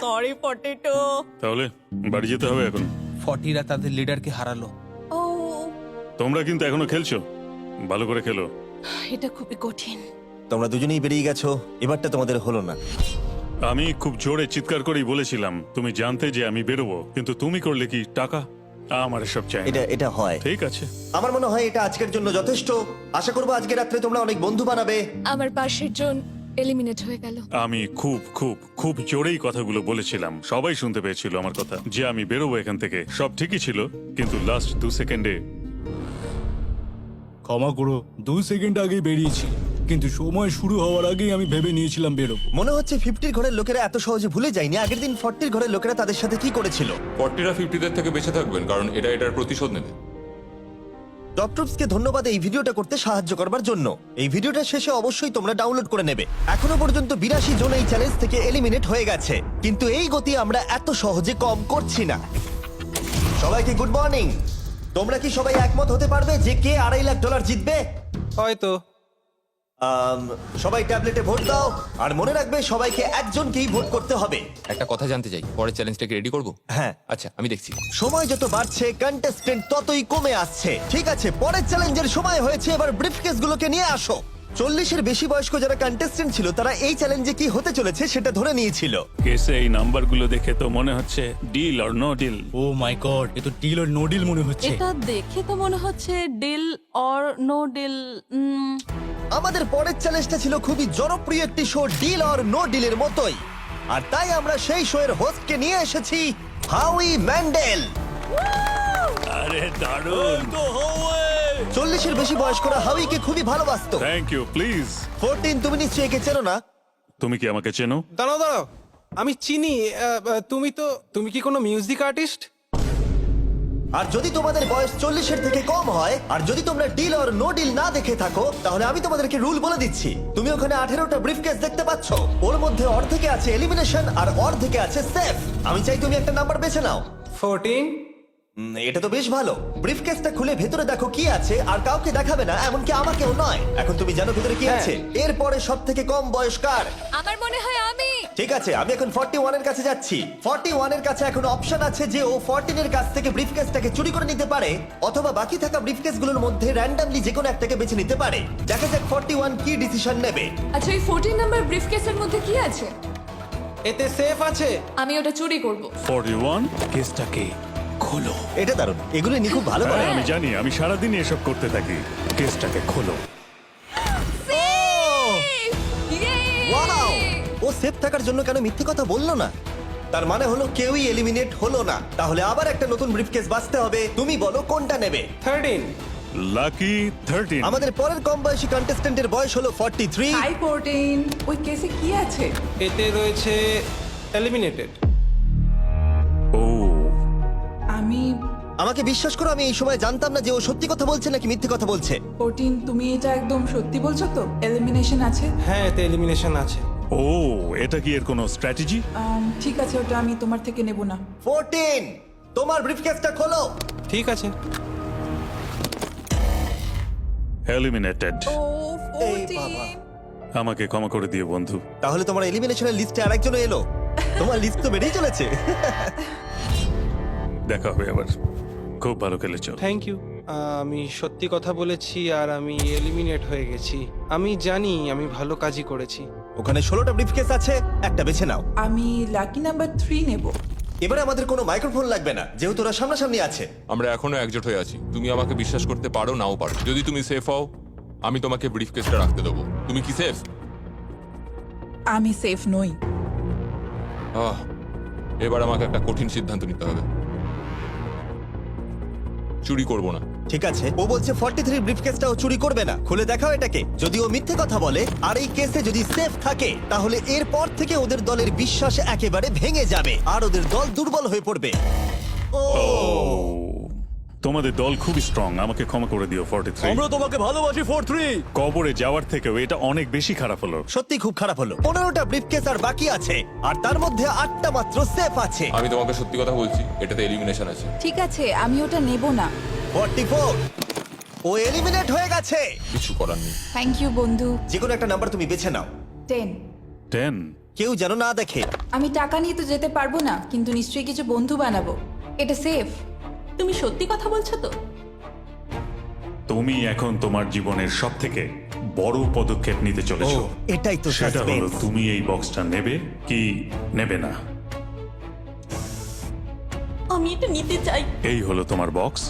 সরি পটেটো। তাহলে বাড়ি যেতে হবে এখন। ফর্টিরা তাদের লিডারকে হারালো। ও তোমরা কিন্তু এখনো খেলছো, ভালো করে খেলো। এটা খুবই কঠিন। তোমরা দুজনেই বেরিয়ে গেছো, এবারটা তোমাদের হলো না। আমি খুব জোরে চিৎকার করেই বলেছিলাম তুমি জানতে যে আমি বেরোবো, কিন্তু তুমি করলে কি টাকা? আমার সব চাই না। এটা হয়। ঠিক আছে, আমার মনে হয় এটা আজকের জন্য যথেষ্ট। আশা করবো আজকে রাত্রে তোমরা অনেক বন্ধু বানাবে। আমার পাশের জন এলিমিনেট হয়ে গেল। আমি খুব খুব খুব জোরেই কথাগুলো বলেছিলাম, সবাই শুনতে পেয়েছিল আমার কথা, যে আমি বেরোবো এখান থেকে। সব ঠিকই ছিল, কিন্তু লাস্ট 2 সেকেন্ডে ক্ষমা করো, 2 সেকেন্ড আগেই বেরিয়েছি, কিন্তু সময় শুরু হওয়ার আগেই আমি ভেবে নিয়েছিলাম বেরোবো। মনে হচ্ছে 50 ঘরের লোকেরা এত সহজে ভুলে যায়নি আগের দিন 40 ঘরের লোকেরা তাদের সাথে কি করেছিল। 40রা 50দের থেকে বেঁচে থাকবেন, কারণ এটা এটার প্রতিশোধ নেবে। টপ ট্রুপসকে ধন্যবাদ এই ভিডিওটা করতে সাহায্য করবার জন্য। এই ভিডিওটা শেষে অবশ্যই তোমরা ডাউনলোড করে নেবে। এখনো পর্যন্ত 82 জন এই চ্যালেঞ্জ থেকে এলিমিনেট হয়ে গেছে, কিন্তু এই গতি আমরা এত সহজে কম করছি না। সবাইকে গুড মর্নিং। তোমরা কি সবাই একমত হতে পারবে যে কে $2.5 লাখ জিতবে? হয়তো। সবাই ট্যাবলেটে ভোট দাও, আর মনে রাখবে সবাইকে একজনকেই ভোট করতে হবে। একটা কথা জানতে চাই, পরের চ্যালেঞ্জটাকে রেডি করব? হ্যাঁ। আচ্ছা, আমি দেখছি। সময় যত বাড়ছে কন্টেস্টেন্ট ততই কমে আসছে। ঠিক আছে, পরের চ্যালেঞ্জের সময় হয়েছে, এবার ব্রিফকেস গুলোকে নিয়ে আসো। 40-এর বেশি বয়স্ক যারা কন্টেস্টেন্ট ছিল তারা এই চ্যালেঞ্জে কি হতে চলেছে সেটা ধরে নিয়েছিল। কেসে এই নাম্বারগুলো দেখে তো মনে হচ্ছে deal or no deal. Oh my God, এ তো ডিল আর নো ডিল মনে হচ্ছে। এটা দেখে তো মনে হচ্ছে ডিল অর নো ডিল। আমাদের পরের চ্যালেঞ্জটা ছিল খুবই জনপ্রিয় একটি শো, ডিল অর নো ডিলের মতোই, আর তাই আমরা সেই শো এর হোস্টকে নিয়ে এসেছি, হাউই ম্যান্ডেল। আরে দারুণ। 40-এর বেশি বয়স্করা হাউইকে খুবই ভালোবাসতো। Thank you, please. 14, তুমি নিশ্চয়ই একে চেনো না? তুমি কি আমাকে চেনো? দাঁড়াও দাঁড়াও, আমি চিনি। তুমি কি কোনো মিউজিক আর্টিস্ট? আর যদি তোমাদের বয়স 40-এর থেকে কম হয়, আর যদি তোমরা ডিল অর নো ডিল না দেখে থাকো, তাহলে আমি তোমাদেরকে রুল বলে দিচ্ছি। তুমি ওখানে 18টা ব্রিফকেস দেখতে পাচ্ছ, ওর মধ্যে অর্ধেকে আছে এলিমিনেশন আর অর্ধেকে আছে সেফ। আমি চাই তুমি একটা নাম্বার বেছে নাও। 14। এটা তো বেশ ভালো। ব্রিফকেসটা খুলে ভেতরে দেখো কি আছে, আর কাউকে দেখাবে না, এমনকি আমাকেও নয়। এখন তুমি জানো ভেতরে কি আছে। এরপরে সব থেকে কম বয়স কার? আমার মনে হয় আমি। ঠিক আছে, আমি এখন 41 এর কাছে যাচ্ছি। 41 এর কাছে এখন অপশন আছে যে ও 14 এর কাছ থেকে ব্রিফকেসটাকে চুরি করে নিতে পারে, অথবা বাকি থাকা ব্রিফকেসগুলোর মধ্যে র্যান্ডমলি যে কোনো একটাকে বেছে নিতে পারে। দেখা যাক 41 কি ডিসিশন নেবে। আচ্ছা, এই 14 নাম্বার ব্রিফকেসের মধ্যে কি আছে? এতে সেফ আছে। আমি ওটা চুরি করব। 41 কেসটাকে খোলো। এটা দারুণ, এগুলো নি খুব ভালো করে। হ্যাঁ, আমি জানি, আমি সারাদিন এসব করতে থাকি। কেসটাকে খোলো। ওয়াও! ও সেফ থাকার জন্য কেন মিথ্যে কথা বললো না? তার মানে হলো কেউই এলিমিনেট হলো না। তাহলে আবার একটা নতুন ব্রিফকেস বাঁচতে হবে। তুমি বলো কোনটা নেবে? 13। লাকি 13। আমাদের পরের কম বয়সী কন্টেস্ট্যান্টের বয়স হলো 43। হাই 14, ওই কেসে কি আছে? এতে রয়েছে এলিমিনেটেড। ও, আমাকে বিশ্বাস করো, আমি এই সময় জানতাম না যে ও সত্যি কথা বলছে নাকি মিথ্যে কথা বলছে। 14, তুমি এটা একদম সত্যি বলছো তো? এলিমিনেশন আছে? হ্যাঁ, এতে এলিমিনেশন আছে। ও, এটা কি এর কোনো স্ট্র্যাটেজি? ঠিক আছে, ওটা আমি তোমার থেকে নেব না। 14, তোমার ব্রিফকেসটা খোলো। ঠিক আছে। এলিমিনেটেড। ও এই বাবা। 14। আমাকে ক্ষমা করে দিও বন্ধু। তাহলে তোমার এলিমিনেশনের লিস্টে আরেকজন এলো। তোমার লিস্ট তো বেড়েই চলেছে। দেখা হবে আবার। খুব ভালো খেলেছো। Thank you. আমি সত্যি কথা বলেছি আর আমি এলিমিনেট হয়ে গেছি। আমি জানি আমি ভালো কাজই করেছি। ওখানে 16টা ব্রিফকেস আছে, একটা বেছে নাও। আমি লাকি নাম্বার 3 নেব। এবারে আমাদের কোনো মাইক্রোফোন লাগবে না, যেহেতু ওরা সামনাসামনি আছে। আমরা এখনো একজোট হয়ে আছি। তুমি আমাকে বিশ্বাস করতে পারো, নাও পারো। যদি তুমি সেফ হও, আমি তোমাকে ব্রিফকেসটা রাখতে দেবো। তুমি কি সেফ? আমি সেফ নই। এবার আমাকে একটা কঠিন সিদ্ধান্ত নিতে হবে। চুরি করব না। ঠিক আছে, ও বলছে 43 ব্রিফকেসটাও চুরি করবে না। খুলে দেখাও এটাকে। যদি ও মিথ্যে কথা বলে আর এই কেসে যদি সেফ থাকে, তাহলে এরপর থেকে ওদের দলের বিশ্বাস একেবারে ভেঙে যাবে আর ওদের দল দুর্বল হয়ে পড়বে। ও তোমাদের দল খুবই স্ট্রং, আমাকে ক্ষমা করে দিও 43। আমরা তোমাকে ভালোবাসি 43। কবরে যাওয়ার থেকেও এটা অনেক বেশি খারাপ হলো। সত্যি খুব খারাপ হলো। 15টা ব্রিফকেস আর বাকি আছে, আর তার মধ্যে 8টা মাত্র সেফ আছে। আমি তোমাকে সত্যি কথা বলছি, এটাতে এলিমিনেশন আছে। ঠিক আছে, আমি ওটা নেব না। 44, ও এলিমিনেট হয়ে গেছে। কিছু করার নেই। থ্যাংক ইউ বন্ধু। যে কোনো একটা নাম্বার তুমি বেছে নাও। 10। 10। কেউ যেন না দেখে। আমি টাকা নিয়ে তো যেতে পারবো না, কিন্তু নিশ্চয়ই কিছু বন্ধু বানাবো। এটা সেফ। তুমি সত্যি কথা বলছো তো? তুমি এখন তোমার জীবনের সবথেকে বড় পদক্ষেপ নিতে ও, চলেছো। এটাই তো সেটা হলো সাসপেন্স। তুমি এই বক্সটা নেবে কি নেবে না। আমি এটা নিতে চাই। এই হলো তোমার বক্স।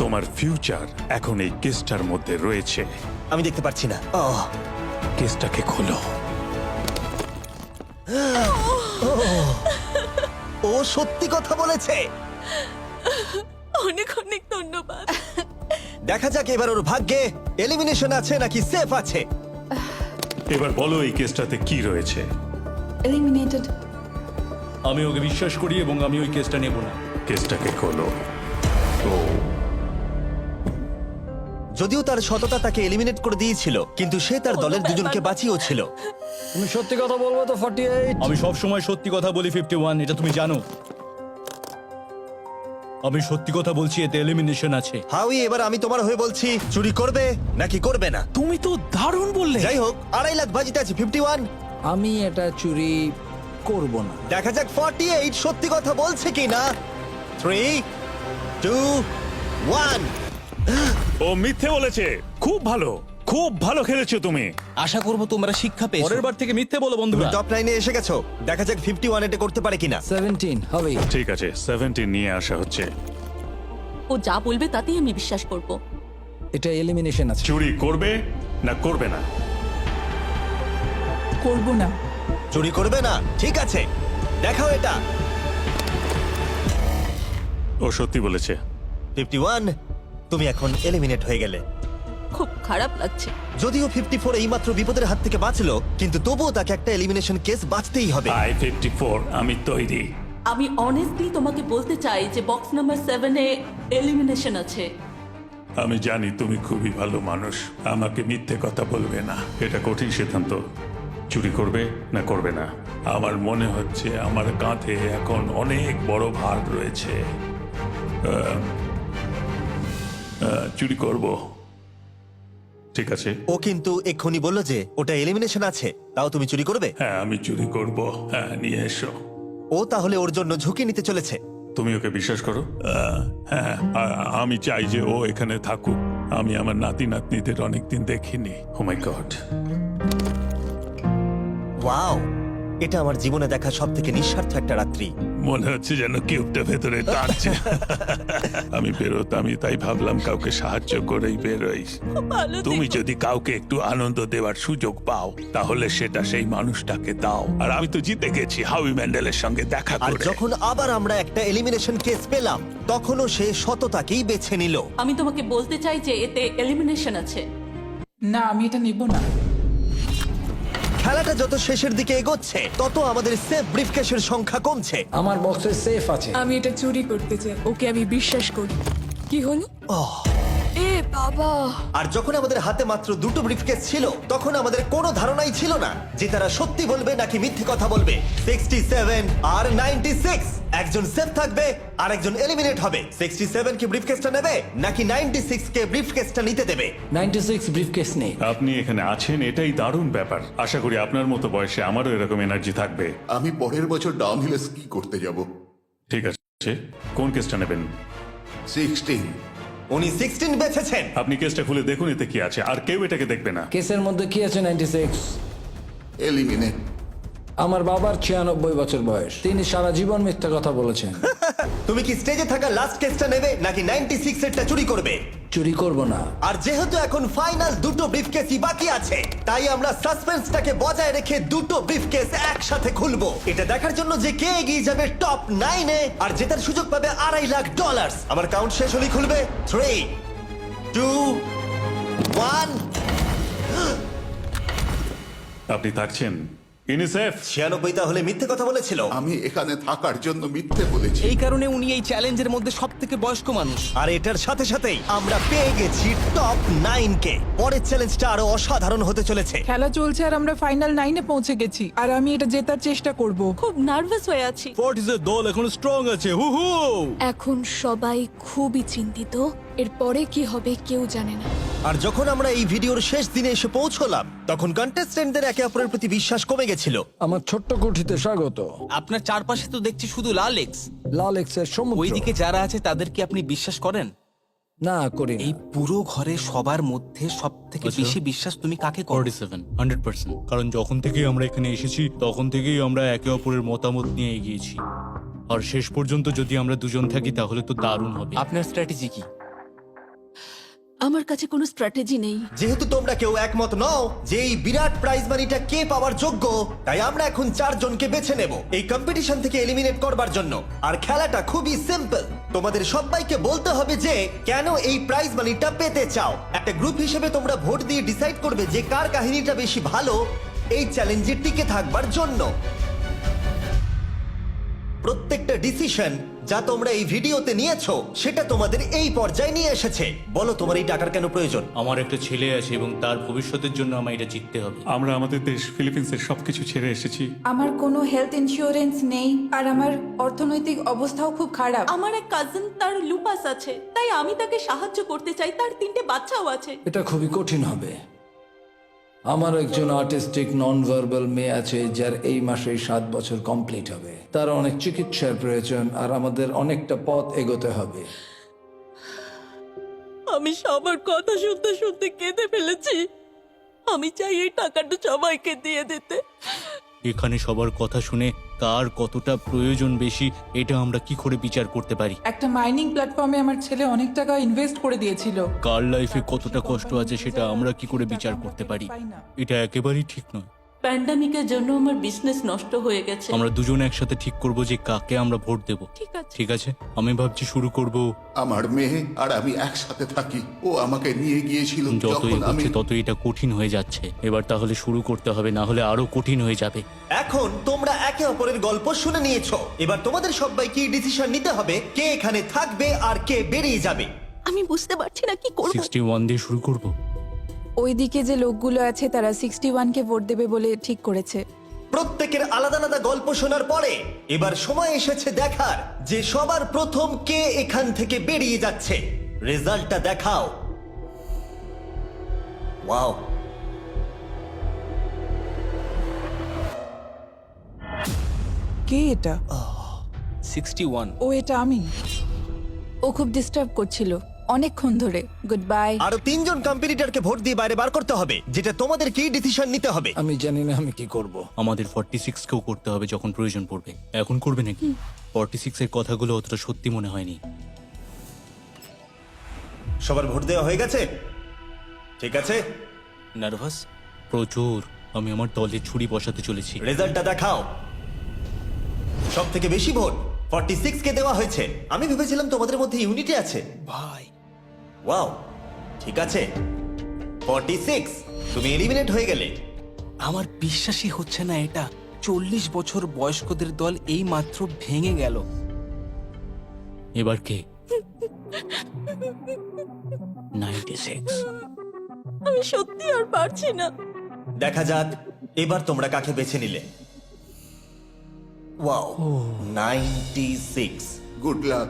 তোমার ফিউচার এখন এই কেসটার মধ্যে রয়েছে। আমি দেখতে পাচ্ছি না। কেসটাকে খোলো। ও সত্যি কথা বলেছে। অনেক অনেক ধন্যবাদ। দেখা যাক এবার ওর ভাগ্যে এলিমিনেশন আছে নাকি সেফ আছে। এবার বলো এই কেসটাতে কি রয়েছে। এলিমিনেটেড। আমি ওকে বিশ্বাস করি এবং আমি ওই কেসটা নেব না। কেসটাকে খোলো। ও, যদিও তার সততা তাকে এলিমিনেট করে দিয়েছিল, কিন্তু সে তার দলের দুজনকে বাঁচিয়েও ছিল। তুমি সত্যি কথা বলবো তো 48? আমি সব সময় সত্যি কথা বলি 51, এটা তুমি জানো। আমি সত্যি কথা বলছি, এতে এলিমিনেশন আছে। হাউই, এবার আমি তোমার হয়ে বলছি, চুরি করবে নাকি করবে না। তুমি তো দারুণ বললে। যাই হোক, 2.5 লাখ বাজিতে আছে 51। আমি এটা চুরি করব না। দেখা যাক 48 সত্যি কথা বলছে কিনা। 3, 2, 1। ও মিথ্যে বলেছে। খুব ভালো, খুব ভালো খেলেছো তুমি। আশা করব তোমরা শিক্ষা পেয়েছো। পরের বার থেকে মিথ্যে বলো তুমি বন্ধুরা। টপ 9 এ এসে গেছো। দেখা যাক 51 এটা করতে পারে কিনা। 17 হবে। ঠিক আছে, 17 নিয়ে আসা হচ্ছে। ও যা বলবে তাতেই আমি বিশ্বাস করব। এটা এলিমিনেশন আছে। চুরি করবে না করবে না। করব না। চুরি করবে না, ঠিক আছে, দেখাও এটা। ও সত্যি বলেছে। 51, তুমি এখন এলিমিনেট হয়ে গেলে। খুব খারাপ লাগছে। যদিও 54 এইমাত্র বিপদের হাত থেকে বাঁচলো, কিন্তু তবুও তাকে একটা এলিমিনেশন কেস বাঁচতেই হবে। I-54, আমি তৈরি। আমি অনেস্টলি তোমাকে বলতে চাই যে বক্স নাম্বার 7 এ এলিমিনেশন আছে। আমি জানি তুমি খুবই ভালো মানুষ, আমাকে মিথ্যে কথা বলবে না। এটা কঠিন সিদ্ধান্ত, চুরি করবে না করবে না। আমার মনে হচ্ছে আমার কাঁধে এখন অনেক বড় ভার রয়েছে। চুরি করব। ঠিক আছে। ও কিন্তু এক্ষুনি বললো যে ওটা এলিমিনেশন আছে, তাও তুমি চুরি করবে? হ্যাঁ, আমি চুরি করব। হ্যাঁ, নিয়ে এসো। ও তাহলে ওর জন্য ঝুঁকি নিতে চলেছে। তুমি ওকে বিশ্বাস করো? হ্যাঁ, আমি চাই যে ও এখানে থাকুক। আমি আমার নাতি নাতনিদের অনেকদিন দেখিনি। ও মাই গড। ওয়াও, এটা আমার জীবনে দেখা সবথেকে নিঃস্বার্থ একটা রাত্রি। মনে হচ্ছে যেন কিউবটা ভেতরে টানছে। আমি বেরোতাম, তাই ভাবলাম কাউকে সাহায্য করেই বেরোই। ভালো তুমি যদি কাউকে একটু আনন্দ দেওয়ার সুযোগ পাও, তাহলে সেটা সেই মানুষটাকে দাও। আর আমি তো জিতে গেছি হাউই ম্যান্ডেলের সঙ্গে দেখা আর করে। যখন আবার আমরা একটা এলিমিনেশন কেস পেলাম, তখনও সে সততাকেই বেছে নিল। আমি তোমাকে বলতে চাই যে এতে এলিমিনেশন আছে। না, আমি এটা নেব না। খেলাটা যত শেষের দিকে এগোচ্ছে, তত আমাদের সেফ ব্রিফকেসের সংখ্যা কমছে। আমার বক্সে সেফ আছে। আমি এটা চুরি করতে চাই। ওকে আমি বিশ্বাস করি। কি হলো? এ বাবা! আর যখন আমাদের হাতে মাত্র 2টো ব্রিফকেস ছিল, তখন আমাদের কোনো ধারণাই ছিল না যে তারা সত্যি বলবে নাকি মিথ্যে কথা বলবে। 67 আর 96, একজন সেফ থাকবে আর একজন এলিমিনেট হবে। 67 কি ব্রিফকেসটা নেবে নাকি 96 কে ব্রিফকেসটা নিতে দেবে? 96 ব্রিফকেস নেই। আপনি এখানে আছেন, এটাই দারুণ ব্যাপার। আশা করি আপনার মতো বয়সে আমারও এরকম এনার্জি থাকবে। আমি পরের বছর ডাউন হিলে স্কি করতে যাব। ঠিক আছে, কোন কেসটা নেবেন? 16। উনি 16 বেছেছেন। আপনি কেসটা খুলে দেখুন এতে কি আছে, আর কেউ এটাকে দেখবে না। কেসের মধ্যে কি আছে? 96। এলিমিনেট। আমার বাবার 96 বছর বয়স। তিনি সারা জীবন মিথ্যা কথা বলেছেন। তুমি কি স্টেজে থাকা লাস্ট কেসটা নেবে নাকি 96 এরটা চুরি করবে? চুরি করব না। আর যেহেতু এখন ফাইনাল 2টো ব্রিফকেসই বাকি আছে, তাই আমরা সাসপেন্সটাকে বজায় রেখে 2টো ব্রিফকেস একসাথে খুলবো। এটা দেখার জন্য যে কে এগিয়ে যাবে টপ 9 এ আর জেতার সুযোগ পাবে $2.5 লাখ। আমার কাউন্ট শেষ হলেই খুলবে। 3, 2, 1। আপনি থাকছেন? ইউনিসেফ 96 তাহলে মিথ্যে কথা বলেছিল। আমি এখানে থাকার জন্য মিথ্যে বলেছি। এই কারণে উনি এই চ্যালেঞ্জের মধ্যে সব থেকে বয়স্ক মানুষ। আর এটার সাথে সাথেই আমরা পেয়ে গেছি টপ 9 কে। পরের চ্যালেঞ্জটা আরো অসাধারণ হতে চলেছে। খেলা চলছে আর আমরা ফাইনাল 9-এ পৌঁছে গেছি আর আমি এটা জেতার চেষ্টা করব। খুব নার্ভাস হয়ে আছি। ফর্টিসের দল এখন স্ট্রং আছে। হু হু। এখন সবাই খুবই চিন্তিত, এরপরে কি হবে কেউ জানে না। আর যখন আমরা এই ভিডিওর শেষ দিনে এসে পৌঁছলাম তখন কন্টেস্টেন্টদের একে অপরের প্রতি বিশ্বাস কমে গেছিল। আমার ছোট্ট কুঠিতে স্বাগত। আপনার চারপাশে তো দেখছি শুধু লাল এক্স। লাল এক্সের সমুদ্র। ওইদিকে যারা আছে তাদের কি আপনি বিশ্বাস করেন? না করি না। এই পুরো ঘরে সবার মধ্যে সব থেকে বেশি বিশ্বাস তুমি কাকে করো? 47 100%। কারণ যখন থেকেই আমরা এখানে এসেছি তখন থেকেই আমরা একে অপরের মতামত নিয়ে এগিয়েছি, আর শেষ পর্যন্ত যদি আমরা দুজন থাকি তাহলে তো দারুণ হবে। আপনার স্ট্র্যাটেজি কি? আমার কাছে কোনো স্ট্র্যাটেজি নেই। যেহেতু তোমরা কেউ একমত নও যে এই বিরাট প্রাইজ মানিটা কে পাওয়ার যোগ্য, তাই আমরা এখন 4 জনকে বেছে নেব এই কম্পিটিশন থেকে এলিমিনেট করবার জন্য। আর খেলাটা খুবই সিম্পল। তোমাদের সবাইকে বলতে হবে যে কেন এই প্রাইজ মানিটা পেতে চাও। একটা গ্রুপ হিসেবে তোমরা ভোট দিয়ে ডিসাইড করবে যে কার কাহিনীটা বেশি ভালো এই চ্যালেঞ্জে টিকে থাকবার জন্য। প্রত্যেকটা ডিসিশন যা তোমরা এই ভিডিওতে নিয়েছো সেটা তোমাদের এই পর্যায়ে নিয়ে এসেছে। বলো তোমার এই টাকার কেন প্রয়োজন? আমার একটা ছেলে আছে এবং তার ভবিষ্যতের জন্য আমায় এটা জিততে হবে। আমরা আমাদের দেশ ফিলিপিন্সের সবকিছু ছেড়ে এসেছি। আমার কোনো হেলথ ইন্স্যুরেন্স নেই আর আমার অর্থনৈতিক অবস্থাও খুব খারাপ। আমার এক কাজিন, তার লুপাস আছে, তাই আমি তাকে সাহায্য করতে চাই। তার 3টে বাচ্চাও আছে। এটা খুবই কঠিন হবে। আমার একজন আর্টিস্টিক নন ভার্বাল মেয়ে আছে যার এই মাসেই 7 বছর কমপ্লিট হবে। তার অনেক চিকিৎসার প্রয়োজন আর আমাদের অনেকটা পথ এগোতে হবে। আমি সবার কথা শুনতে শুনতে কেঁদে ফেলেছি। আমি চাই এই টাকাটা সবাইকে দিয়ে দিতে। এখানে সবার কথা শুনে কার কতটা প্রয়োজন বেশি এটা আমরা কি করে বিচার করতে পারি? একটা মাইনিং প্ল্যাটফর্মে আমার ছেলে অনেক টাকা ইনভেস্ট করে দিয়েছিল। কার লাইফে কতটা কষ্ট আছে সেটা আমরা কি করে বিচার করতে পারি? এটা একেবারেই ঠিক নয়। প্যান্ডামিকের জন্য আমার বিজনেস নষ্ট হয়ে গেছে। আমরা দুজন একসাথে ঠিক করব যে কাকে আমরা ভোট দেব। ঠিক আছে। ঠিক আছে, আমি ভাবছি শুরু করব। আমার মেয়ে আর আমি একসাথে থাকি। ও আমাকে নিয়ে গিয়েছিল যত যখন আমি এগোচ্ছে তত এটা কঠিন হয়ে যাচ্ছে। এবার তাহলে শুরু করতে হবে, না হলে আরো কঠিন হয়ে যাবে। এখন তোমরা একে অপরের গল্প শুনে নিয়েছো। এবার তোমাদের সবাইকে ডিসিশন নিতে হবে কে এখানে থাকবে আর কে বেরিয়ে যাবে। আমি বুঝতে পারছি না কি করব। 61 দিয়ে শুরু করব। ওইদিকে যে লোকগুলো আছে তারা 61-কে ভোট দেবে বলে ঠিক করেছে। প্রত্যেকের আলাদা আলাদা গল্প শোনার পরে এবার সময় এসেছে দেখার যে সবার প্রথম কে এখান থেকে বেরিয়ে যাচ্ছে। রেজাল্টটা দেখাও। ওয়াও, কে এটা? 61। ও এটা আমি। ও খুব ডিস্টার্ব করছিল অনেকক্ষণ ধরে। Good bye. আরো 3 জন কম্পিটিটরকে ভোট দিয়ে বাইরে বার করতে হবে, যেটা তোমাদের কি ডিসিশন নিতে হবে। আমি জানি না আমি কি করব। আমাদের 46 কেও করতে হবে যখন প্রয়োজন পড়বে। এখন করবে নাকি? 46 এর কথাগুলো অতটা সত্যি মনে হয়নি। সবার ভোট দেওয়া হয়ে গেছে? ঠিক আছে, নার্ভাস? প্রচুর। আমি আমার দলে ছুরি বসাতে চলেছি। রেজাল্টটা দেখাও। সব থেকে বেশি ভোট 46 কে দেওয়া হয়েছে। আমি ভেবেছিলাম তোমাদের মধ্যে ইউনিটি আছে। ভাই, ওয়াও, ঠিক আছে। 46, তুমি এলিমিনেট হয়ে গেলে। আমার বিশ্বাসই হচ্ছে না এটা। 40 বছর বয়স্কদের দল এই মাত্র ভেঙে গেল। এবার কে? 96। আমি সত্যি আর পারছি না। দেখা যাক এবার তোমরা কাকে বেছে নিলে। ওয়াও, 96। Good luck.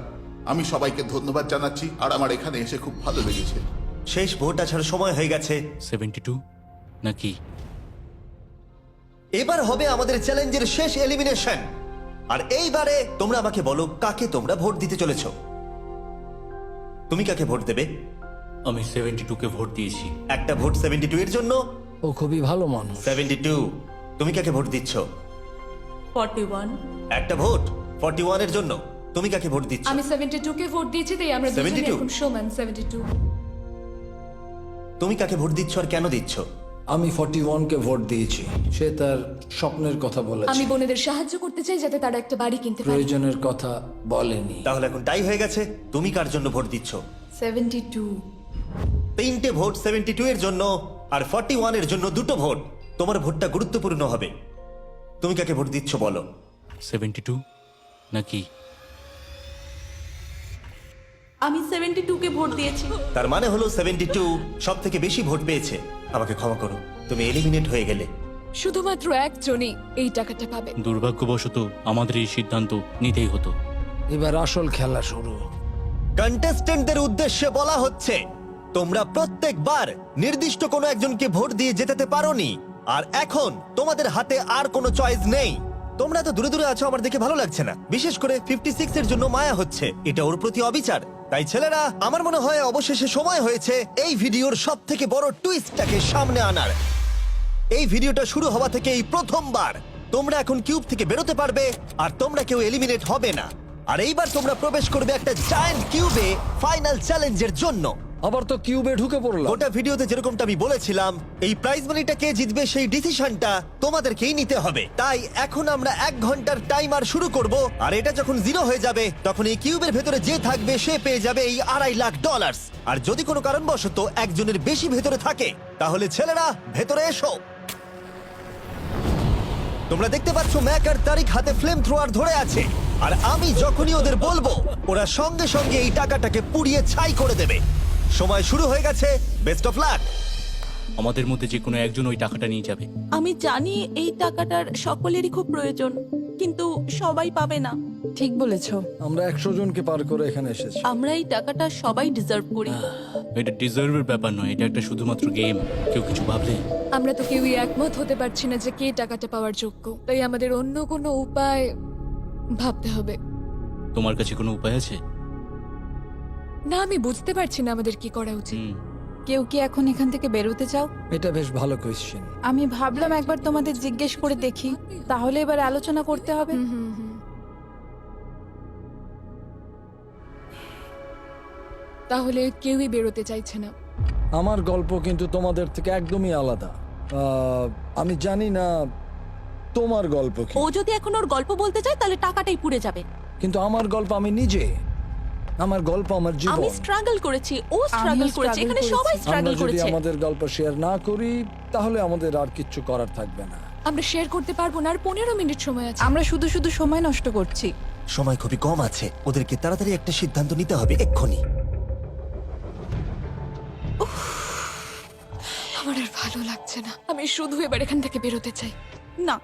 আমি সবাইকে ধন্যবাদ জানাচ্ছি আর আমার এখানে এসে খুব ভালো লেগেছে। শেষ ভোট আসার সময় হয়ে গেছে। 72 নাকি? এবার হবে আমাদের চ্যালেঞ্জের শেষ এলিমিনেশন। আর এইবারে তোমরা আমাকে বলো কাকে তোমরা ভোট দিতে চলেছো। তুমি কাকে ভোট দেবে? আমি 72 কে ভোট দিয়েছি। একটা ভোট 72 এর জন্য। ও খুবই ভালো মানুষ। 72, তুমি কাকে ভোট দিচ্ছ? 41। একটা ভোট 41 এর জন্য। তুমি কাকে ভোট দিচ্ছ? আমি 72-কে ভোট দিয়েছি, তাই আমরা দুজনে 72? এখন সমান। 72। তুমি কাকে ভোট দিচ্ছ আর কেন দিচ্ছ? আমি 41-কে ভোট দিয়েছি। সে তার স্বপ্নের কথা বলেছে। আমি বোনেদের সাহায্য করতে চাই যাতে তারা একটা বাড়ি কিনতে পারে। প্রয়োজনের কথা বলেনি। তাহলে এখন টাই হয়ে গেছে। তুমি কার জন্য ভোট দিচ্ছ? 72। 3টে ভোট 72 এর জন্য আর 41 এর জন্য 2টো ভোট। তোমার ভোটটা গুরুত্বপূর্ণ হবে। তুমি কাকে ভোট দিচ্ছ বলো? 72 নাকি? আমি 72 কে ভোট দিয়েছি। তার মানে হলো 72 সব থেকে বেশি ভোট পেয়েছে। আমাকে ক্ষমা করো, তুমি এলিমিনেট হয়ে গেলে। শুধুমাত্র একজনই এই টাকাটা পাবে। দুর্ভাগ্যবশত আমাদের এই সিদ্ধান্ত নিতেই হতো। এবার আসল খেলা শুরু। কন্টেস্টেন্টদের উদ্দেশ্যে বলা হচ্ছে, তোমরা প্রত্যেকবার নির্দিষ্ট কোনো একজনকে ভোট দিয়ে জেতাতে পারোনি, আর এখন তোমাদের হাতে আর কোনো চয়েস নেই। তোমরা তো দূরে দূরে আছো, আমার দেখে ভালো লাগছে না। বিশেষ করে 56 এর জন্য মায়া হচ্ছে, এটা ওর প্রতি অবিচার। তাই ছেলেরা, আমার মনে হয় অবশেষে সময় হয়েছে এই ভিডিওর সব থেকে বড় টুইস্টটাকে সামনে আনার। এই ভিডিওটা শুরু হওয়া থেকে এই প্রথমবার তোমরা এখন কিউব থেকে বেরোতে পারবে, আর তোমরা কেউ এলিমিনেট হবে না। আর এইবার তোমরা প্রবেশ করবে একটা জায়ান্ট কিউবে ফাইনাল চ্যালেঞ্জের জন্য। আবার তো কিউবে ঢুকে পড়লাম। গোটা ভিডিওতে যেরকমটা আমি বলেছিলাম, এই প্রাইজ মানিটা কে জিতবে সেই ডিসিশনটা তোমাদেরকেই নিতে হবে। তাই এখন আমরা 1 ঘন্টার টাইমার শুরু করব, আর এটা যখন 0 হয়ে যাবে তখন এই কিউবের ভেতরে যে থাকবে সে পেয়ে যাবে এই $2.5 লাখ। আর যদি কোনো কারণবশত একজনের বেশি ভেতরে থাকে, তাহলে ছেলেরা ভেতরে এসো। তোমরা দেখতে পাচ্ছ ম্যাক আর তারিক হাতে ফ্লেম থ্রোয়ার ধরে আছে, আর আমি যখনই ওদের বলবো ওরা সঙ্গে সঙ্গে এই টাকাটাকে পুড়িয়ে ছাই করে দেবে। সময় শুরু হয়ে গেছে, বেস্ট অফ লাক। আমাদের মধ্যে যে কোনো একজন ওই টাকাটা নিয়ে যাবে। আমি জানি এই টাকাটার সকলেরই খুব প্রয়োজন, কিন্তু সবাই পাবে না। ঠিক বলেছো। আমরা 100 জনকে পার করে এখানে এসেছি। আমরা এই টাকাটা সবাই ডিজার্ভ করি। এটা ডিজার্ভের ব্যাপার নয়, এটা একটা শুধুমাত্র গেম। কেউ কিছু ভাবলে? আমরা তো কেউই একমত হতে পারছি না যে কে টাকাটা পাওয়ার যোগ্য, তাই আমাদের অন্য কোনো উপায় ভাবতে হবে। তোমার কাছে কোনো উপায় আছে? না, আমি বুঝতে পারছি না আমাদের কি করা উচিত। কেউ কি এখন এখান থেকে বেরোতে চাও? এটা বেশ ভালো কোয়েশ্চেন। আমি ভাবলাম একবার তোমাদের জিজ্ঞেস করে দেখি, তাহলে এবার আলোচনা করতে হবে। তাহলে কেউই বেরোতে চাইছে না। আমার গল্প কিন্তু তোমাদের থেকে একদমই আলাদা। আমি জানি না তোমার গল্প কি। ও যদি এখন ওর গল্প বলতে চায় তাহলে টাকাটাই পুড়ে যাবে। কিন্তু আমার গল্প আমি নিজে, আমার গল্প আমার জীবন। আমি স্ট্রাগল করেছি, ও স্ট্রাগল করেছে, এখানে সবাই আমরা স্ট্রাগল যদি করেছে। আমাদের গল্প শেয়ার না করি তাহলে আমাদের আর কিচ্ছু করার থাকবে না। আমরা শেয়ার করতে পারবো না, আর 15 মিনিট সময় আছে। আমরা শুধু শুধু সময় নষ্ট করছি। সময় খুবই কম আছে, ওদেরকে তাড়াতাড়ি একটা সিদ্ধান্ত নিতে হবে এক্ষুনি। আমার আর ভালো লাগছে না, আমি শুধু এবার এখান থেকে বেরোতে চাই। না,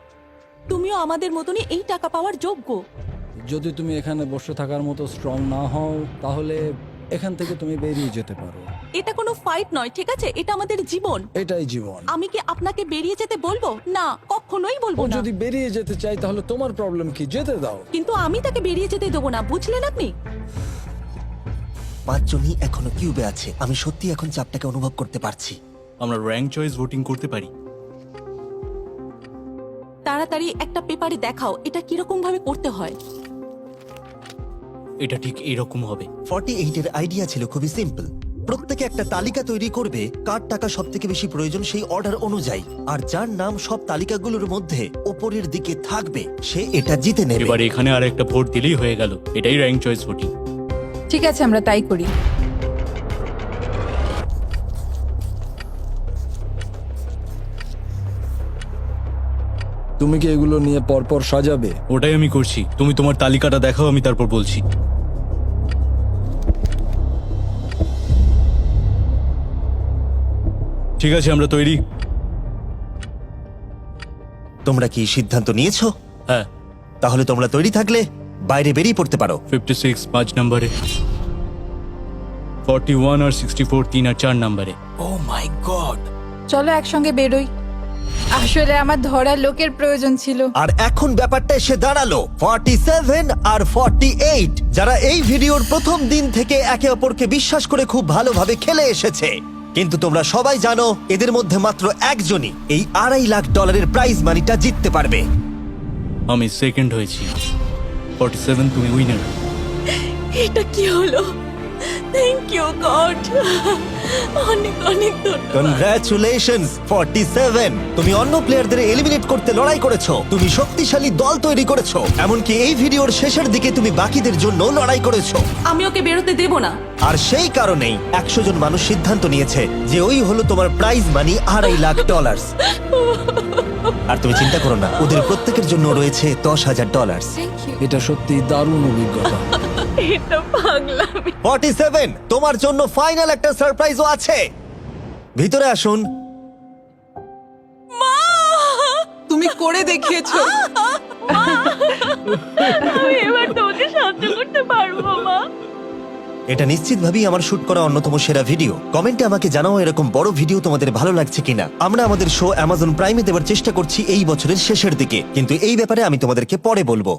তুমিও আমাদের মতনই এই টাকা পাওয়ার যোগ্য। যদি তুমি এখানে বসে থাকার মতো স্ট্রং না হও তাহলে এখান থেকে তুমি বেরিয়ে যেতে পারো। এটা কোনো ফাইট নয়, ঠিক আছে? এটা আমাদের জীবন। এটাই জীবন। আমি কি আপনাকে বেরিয়ে যেতে বলবো? না, কখনোই বলবো ও না। যদি বেরিয়ে যেতে চাই তাহলে তোমার প্রবলেম কি? যেতে দাও। কিন্তু আমি তাকে বেরিয়ে যেতে দেবো না, বুঝলেন আপনি? 5 জনই এখনো কিউবে আছে। আমি সত্যি এখন চাপটাকে অনুভব করতে পারছি। আমরা র্যাঙ্ক চয়েস ভোটিং করতে পারি। তাড়াতাড়ি একটা পেপারে দেখাও এটা কিরকম ভাবে করতে হয়। এটা ঠিক এরকম হবে। 48 এর আইডিয়া ছিল খুবই সিম্পল। প্রত্যেকে একটা তালিকা তৈরি করবে কার টাকা সব থেকে বেশি প্রয়োজন সেই অর্ডার অনুযায়ী, আর যার নাম সব তালিকাগুলোর মধ্যে উপরের দিকে থাকবে সে এটা জিতে নেবে। এবার এখানে আর একটা ভোট দিলেই হয়ে গেল। এটাই র্যাঙ্ক চয়েস ভোটিং। ঠিক আছে, আমরা তাই করি। তুমি কি এগুলো নিয়ে পরপর সাজাবে? ওটাই আমি করছি। তুমি তোমার তালিকাটা দেখাও, আমি তারপর বলছি। ঠিক আছে, আমরা তৈরি। তোমরা কি সিদ্ধান্ত নিয়েছো? হ্যাঁ। তাহলে তোমরা তৈরি থাকলে বাইরে বেরিয়ে পড়তে পারো। 56 5 নম্বরে, 41 আর 64 3 আর 4 নম্বরে। ও মাই গড! চলো একসঙ্গে বেরোই। আসলে আমার ধরার লোকের প্রয়োজন ছিল। আর এখন ব্যাপারটা এসে দাঁড়ালো 47 আর 48, যারা এই ভিডিওর প্রথম দিন থেকে একে অপরকে বিশ্বাস করে খুব ভালোভাবে খেলে এসেছে। কিন্তু তোমরা সবাই জানো এদের মধ্যে মাত্র একজনই এই $2.5 লাখ প্রাইজ মানিটা জিততে পারবে। আমি সেকেন্ড হয়েছি। 47 তুমি উইনার। এটা কি হলো? থ্যাংক ইউ গড, অনেক অনেক ধন্যবাদ। কনগ্রাচুলেশনস 47, তুমি অন্য প্লেয়ারদের এলিমিনেট করতে লড়াই করেছো, তুমি শক্তিশালী দল তৈরি করেছো, এমনকি এই ভিডিওর শেষের দিকে তুমি বাকিদের জন্য লড়াই করেছো। আমি ওকে বেরোতে দেব না। আর সেই কারণেই 100 জন মানুষ সিদ্ধান্ত নিয়েছে যে ওই হলো তোমার প্রাইজ মানি $2.5 লাখ। আর তুমি চিন্তা করো না, ওদের প্রত্যেকের জন্য রয়েছে $10,000। Thank you. এটা সত্যি দারুণ অভিজ্ঞতা। এটা পাগলামি। 47, তোমার জন্য ফাইনাল একটা সারপ্রাইজও আছে। ভিতরে আসুন। তুমি করে দেখিয়েছো। আমি এবার তোমাকে সাহায্য করতে পারবো মা। এটা নিশ্চিতভাবেই আমার শুট করা অন্যতম সেরা ভিডিও। কমেন্টে আমাকে জানাও এরকম বড় ভিডিও তোমাদের ভালো লাগছে কিনা। আমরা আমাদের শো অ্যামাজন প্রাইমে দেওয়ার চেষ্টা করছি এই বছরের শেষের দিকে, কিন্তু এই ব্যাপারে আমি তোমাদেরকে পরে বলবো।